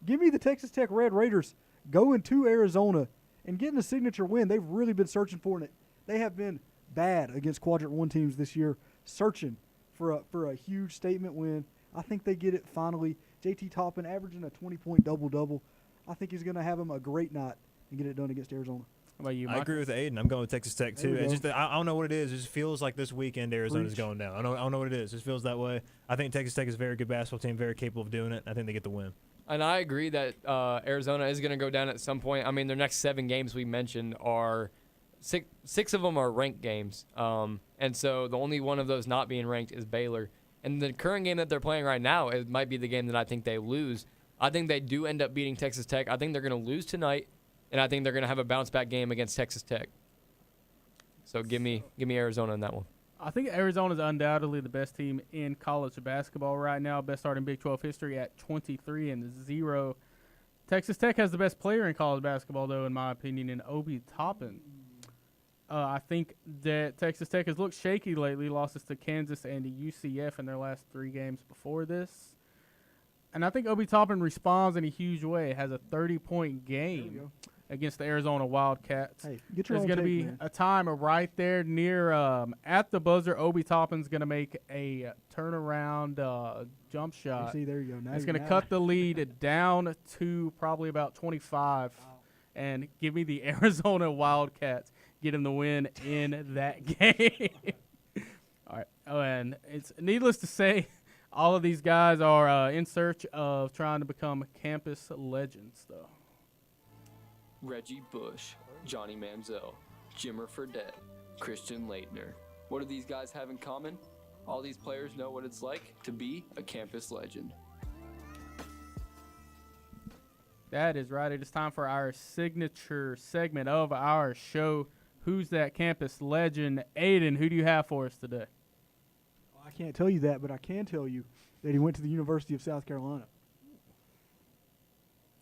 Give me the Texas Tech Red Raiders going to Arizona and getting a signature win. They've really been searching for it. They have been bad against Quadrant 1 teams this year, searching for a huge statement win. I think they get it finally. JT Toppin averaging a 20-point double-double. I think he's going to have him a great night and get it done against Arizona. How about you, I Michael? agree with Aiden. I'm going with Texas Tech, too. It's just I don't know what it is. It just feels like this weekend Arizona's going down. I don't know what it is. It just feels that way. I think Texas Tech is a very good basketball team, very capable of doing it. I think they get the win. And I agree that Arizona is going to go down at some point. I mean, their next 7 games we mentioned are six of them are ranked games. And so the only one of those not being ranked is Baylor. And the current game that they're playing right now, it might be the game that I think they lose. I think they do end up beating Texas Tech. I think they're going to lose tonight, and I think they're going to have a bounce-back game against Texas Tech. So give me Arizona in that one. I think Arizona is undoubtedly the best team in college basketball right now. Best start in Big 12 history at 23-0. Texas Tech has the best player in college basketball, though, in my opinion, in Obi Toppin. I think that Texas Tech has looked shaky lately, losses to Kansas and to UCF in their last 3 games before this. And I think Obi Toppin responds in a huge way. It has a 30-point game against the Arizona Wildcats. Hey, get your There's own going to take, be man. a time right there near at the buzzer. Obi Toppin's going to make a turnaround jump shot. See, there you go. Now It's you're going to cut the lead down to probably about 25 and give me the Arizona Wildcats. Get them the win in that game. All right. Oh, and it's needless to say, all of these guys are in search of trying to become campus legends, though. Reggie Bush, Johnny Manziel, Jimmer Fredette, Christian Leitner. What do these guys have in common? All these players know what it's like to be a campus legend. That is right. It is time for our signature segment of our show. Who's that campus legend? Aiden, who do you have for us today? I can't tell you that, but I can tell you that he went to the University of South Carolina.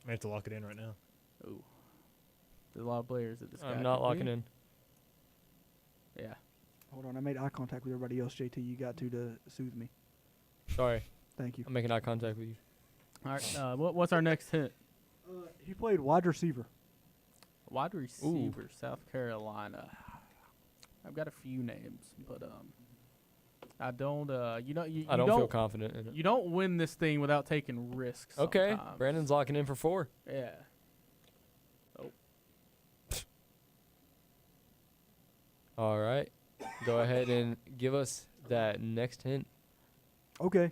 I have to lock it in right now. Ooh. There's a lot of players that this guy I'm not could locking be. in. Yeah. Hold on, I made eye contact with everybody else. JT, you got to soothe me. Sorry. Thank you. I'm making eye contact with you. All right. What's our next hint? He played wide receiver. Wide receiver, South Carolina. I've got a few names, but I don't. I don't feel confident in it. You don't win this thing without taking risks. Okay, sometimes. Brandon's locking in for 4. Yeah. Oh. All right. Go ahead and give us that next hint. Okay.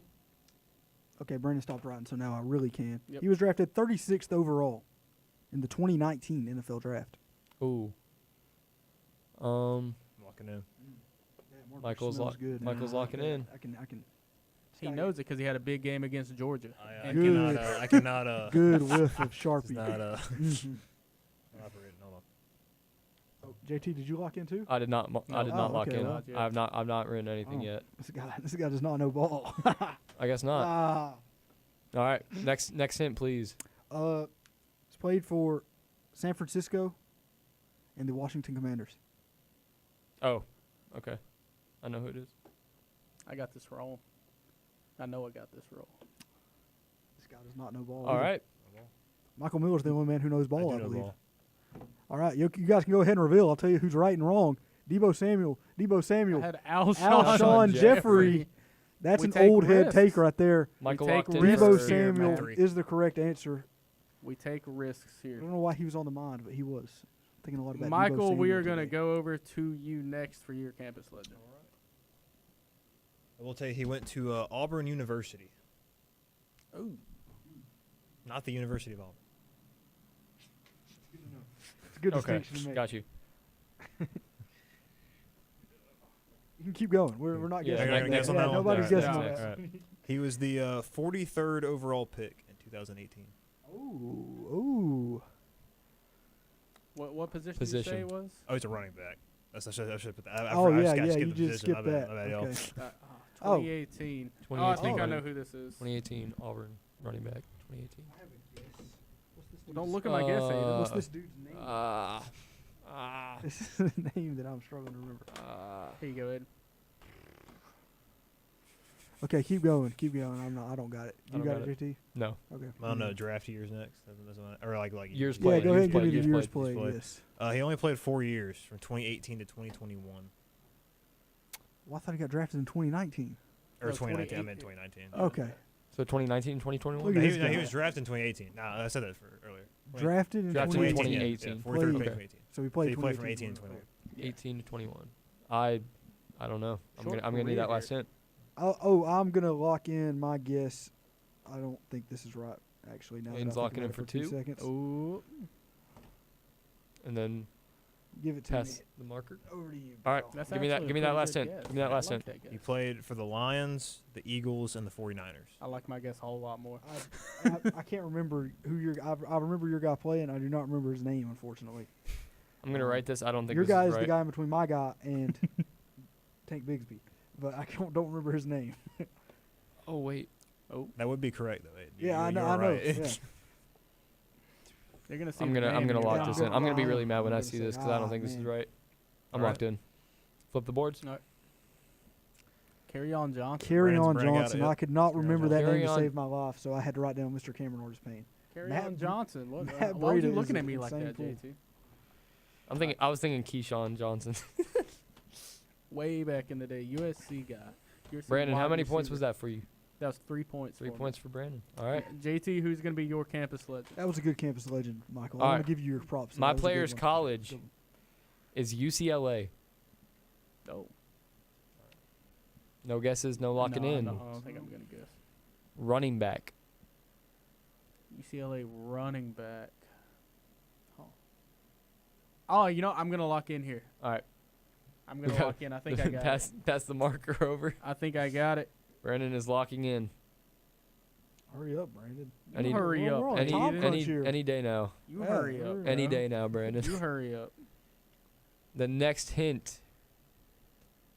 Okay, Brandon stopped writing, so now I really can. Yep. He was drafted 36th overall in the 2019 NFL Draft. Ooh. Locking in. Michael's locking in. I can. He knows it because he had a big game against Georgia. I cannot. Good whiff of Sharpie. It's not operating. Hold on. Oh, JT, did you lock in too? I did not. I did not lock okay, in. well, I've not written anything yet. This guy does not know ball. I guess not. All right. Next hint, please. He's played for San Francisco, and the Washington Commanders. Oh, okay. I know who it is. I got this wrong. I know I got this wrong. This guy does not know ball. All either. right. Michael Miller's the only man who knows ball, I know believe. ball. All right, you guys can go ahead and reveal. I'll tell you who's right and wrong. Debo Samuel. I had Alshon Alshon Jeffrey. That's We an take old head risks. take right there. Michael take locked in risks Debo for here, Samuel man. is the correct answer. We take risks I here. don't know why he was on the mind, but he was. Thinking a lot about Debo Michael, we Samuel are going to today. go over to you next for your campus legend. I will tell you, he went to Auburn University. Oh. Not the University of Auburn. It's a good Okay, distinction to make. got you. You can keep going. We're not Yeah, guessing. I can guess on that one. Nobody's All right, guessing yeah, on all that. right. He was the 43rd overall pick in 2018. Ooh. What position did you say it was? Oh, he's a running back. I should put that. I you just skipped that. My bad, y'all. Okay. 2018. Oh, I think I know who this is. 2018 Auburn running back. 2018. Don't look at my guess, Aiden. What's this dude's name? This is the name that I'm struggling to remember. Here you go, Aiden. Okay, keep going. I don't got it. I You don't got got it, JT? No. Okay. I don't know. Draft years next. Or like years Yeah, played. go ahead and give me Years the years played. played. Yes. He only played 4 years, from 2018 to 2021. Well, I thought he got drafted in 2019. Or No, 2019. I meant 2018. 2019. Okay. So 2019 and 2021? Look No, at he, this no, he guy. was drafted in 2018. No, I said that earlier. Drafted in Drafted in 2018. 2018. Yeah, 43rd pick Played- 2018. So he played he played from 2018 18 to 21. 18 to 21. I don't know. I'm Short gonna need that career last hint. I'm gonna lock in my guess. I don't think this is right. Actually, now that I Aiden's think locking about in it for 2 two? seconds. Ooh. And then Give it to pass me. the marker. Over to you. All right. Bill. That's Give me that. actually Give me a that pretty last good hint. guess. Give me that I last like hint. that guess. He played for the Lions, the Eagles, and the 49ers. I like my guess a whole lot more. I can't remember who I remember your guy playing. I do not remember his name, unfortunately. I'm gonna write this. I don't think Your this guy is is right. the guy in between my guy and Tank Bigsby, but I don't remember his name. Oh wait. Oh. That would be correct, though. Yeah, I know. You're I know. right. Yeah. They're gonna see. I'm the gonna name lock here. this I'm in. gonna- I'm gonna be really I'm mad when I gonna see say, this because I don't think this is man. right. I'm All right. locked in. Flip the boards. No. Carry on, Johnson. Carry on Brandon got Johnson. it. I could not remember that Carry name to on. save my life, so I had to write down Mr. Cameron Ortiz Payne. Carry Matt on, Johnson. What? Matt Why were Breida you is looking an at me like insane that, fool. JT? I was thinking Keyshawn Johnson. Way back in the day, USC guy. USC Brandon, how wide many points receiver. was that for you? That was 3 points. 3 for me. points for Brandon. All right. JT, who's going to be your campus legend? That was a good campus legend, Michael. All I right. want to give you your props. My That was a good player's one. college Good one. is UCLA. Oh. No guesses, no locking in. No, I don't think I'm going to guess. Running back. UCLA running back. Oh, you know, I'm going to lock in here. All right. I'm going to lock in. I think I got it. Pass the marker over. I think I got it. Brandon is locking in. Hurry up, Brandon. Any- hurry up. We're on a time crunch here. Any day now. You Yeah, hurry up. we're- Any day now, Brandon. You hurry up. The next hint.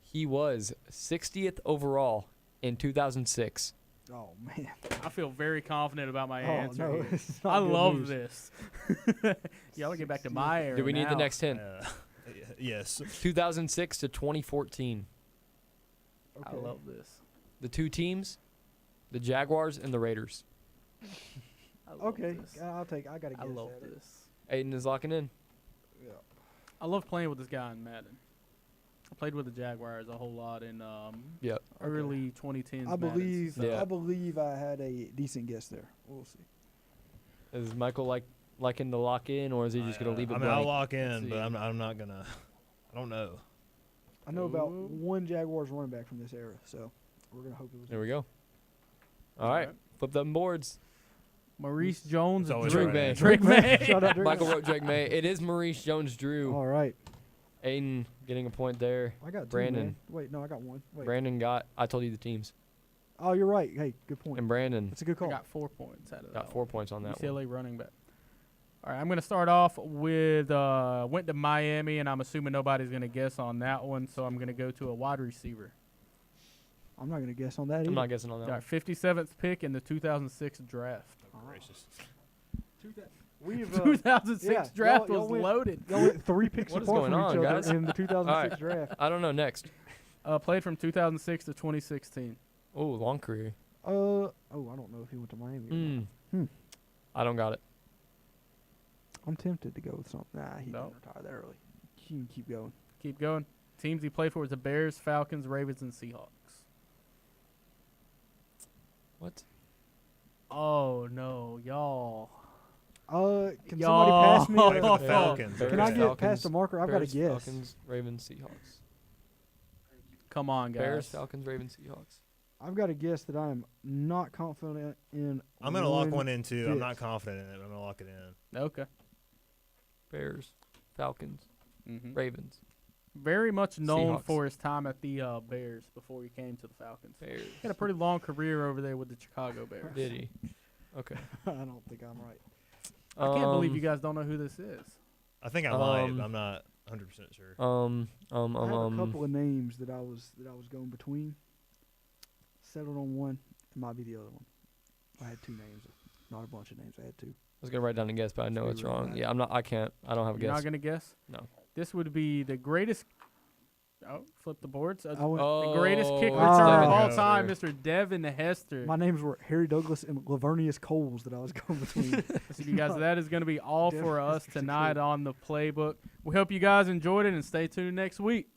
He was 60th overall in 2006. Oh man. I feel very confident about my Oh, answer. no, here. this is not I good love news. this. Y'all get back to my era. Do we need the now. next hint? Yes. 2006 to 2014. I Okay. love this. The two teams, the Jaguars and the Raiders. I love Okay, this. I got to guess. I love at it. this. Aiden is locking in. Yeah. I love playing with this guy in Madden. I played with the Jaguars a whole lot in Yep. early 2010s. I believe. Yeah. I believe I had a decent guess there. We'll see. Is Michael liking to lock in, or is he just gonna leave it I mean, blank? I'll lock Let's in, but see. I'm not gonna. I don't know. I know about Ooh. one Jaguars running back from this era, so we're gonna hope it was. There we go. All right. Flip them boards. Maurice Jones. It's always Drake right May. answer. Drake May. Shout out Drake Michael May. wrote Drake May. It is Maurice Jones-Drew. All right. Aiden getting a point there. I got two, Brandon. man. Wait, no, I got one. Wait. Brandon got. I told you the teams. Oh, you're right. Hey, good point. And Brandon That's a good I call. got 4 points out of that. got 4 points on that UCLA one. running back. All right, I'm going to start off with went to Miami, and I'm assuming nobody's going to guess on that one, so I'm going to go to a wide receiver. I'm not gonna guess on that either. I'm not guessing on that All one. right, 57th pick in the 2006 draft. Gracious. We've 2006 draft was loaded. Y'all went 3 picks What is apart going from on, each guys? other in the 2006 All draft. I don't know. Next. Played from 2006 to 2016. Oh, long career. I don't know if he went to Miami. Or not. I don't got it. I'm tempted to go with something. Nah, he No. didn't retire that early. You can keep going. Keep going. Teams he played for was the Bears, Falcons, Ravens, and Seahawks. What? Oh no, y'all. Can somebody pass me? The Falcons. Can I get Falcons, past the marker? I've got to Bears, guess. Falcons, Ravens, Seahawks. Come on, guys. Bears, Falcons, Ravens, Seahawks. I've got to guess that I am not confident in. I'm going to lock one in, too. I'm not confident in it. I'm going to lock it in. Okay. Bears, Falcons, Ravens. Very much known Seahawks. for his time at the Bears before he came to the Falcons. Bears. He had a pretty long career over there with the Chicago Bears. Did he? Okay. I don't think I'm right. I can't believe you guys don't know who this is. I think I might, but I'm not 100% sure. I have a couple of names that I was going between. Settled on one. It might be the other one. I had 2 names, not a bunch of names. I had 2. I was gonna write down a guess, but I know it's wrong. Yeah, I'm not. I can't. I don't have a You're guess. not gonna guess? No. This would be the greatest. Oh, flip the boards. The Oh, greatest kick it's returner of Devin all Hester. time, Mr. Devin Hester. My names were Harry Douglas and Lavernius Coles that I was going between. So you guys, that is going to be all for us tonight on the Playbook. We hope you guys enjoyed it and stay tuned next week.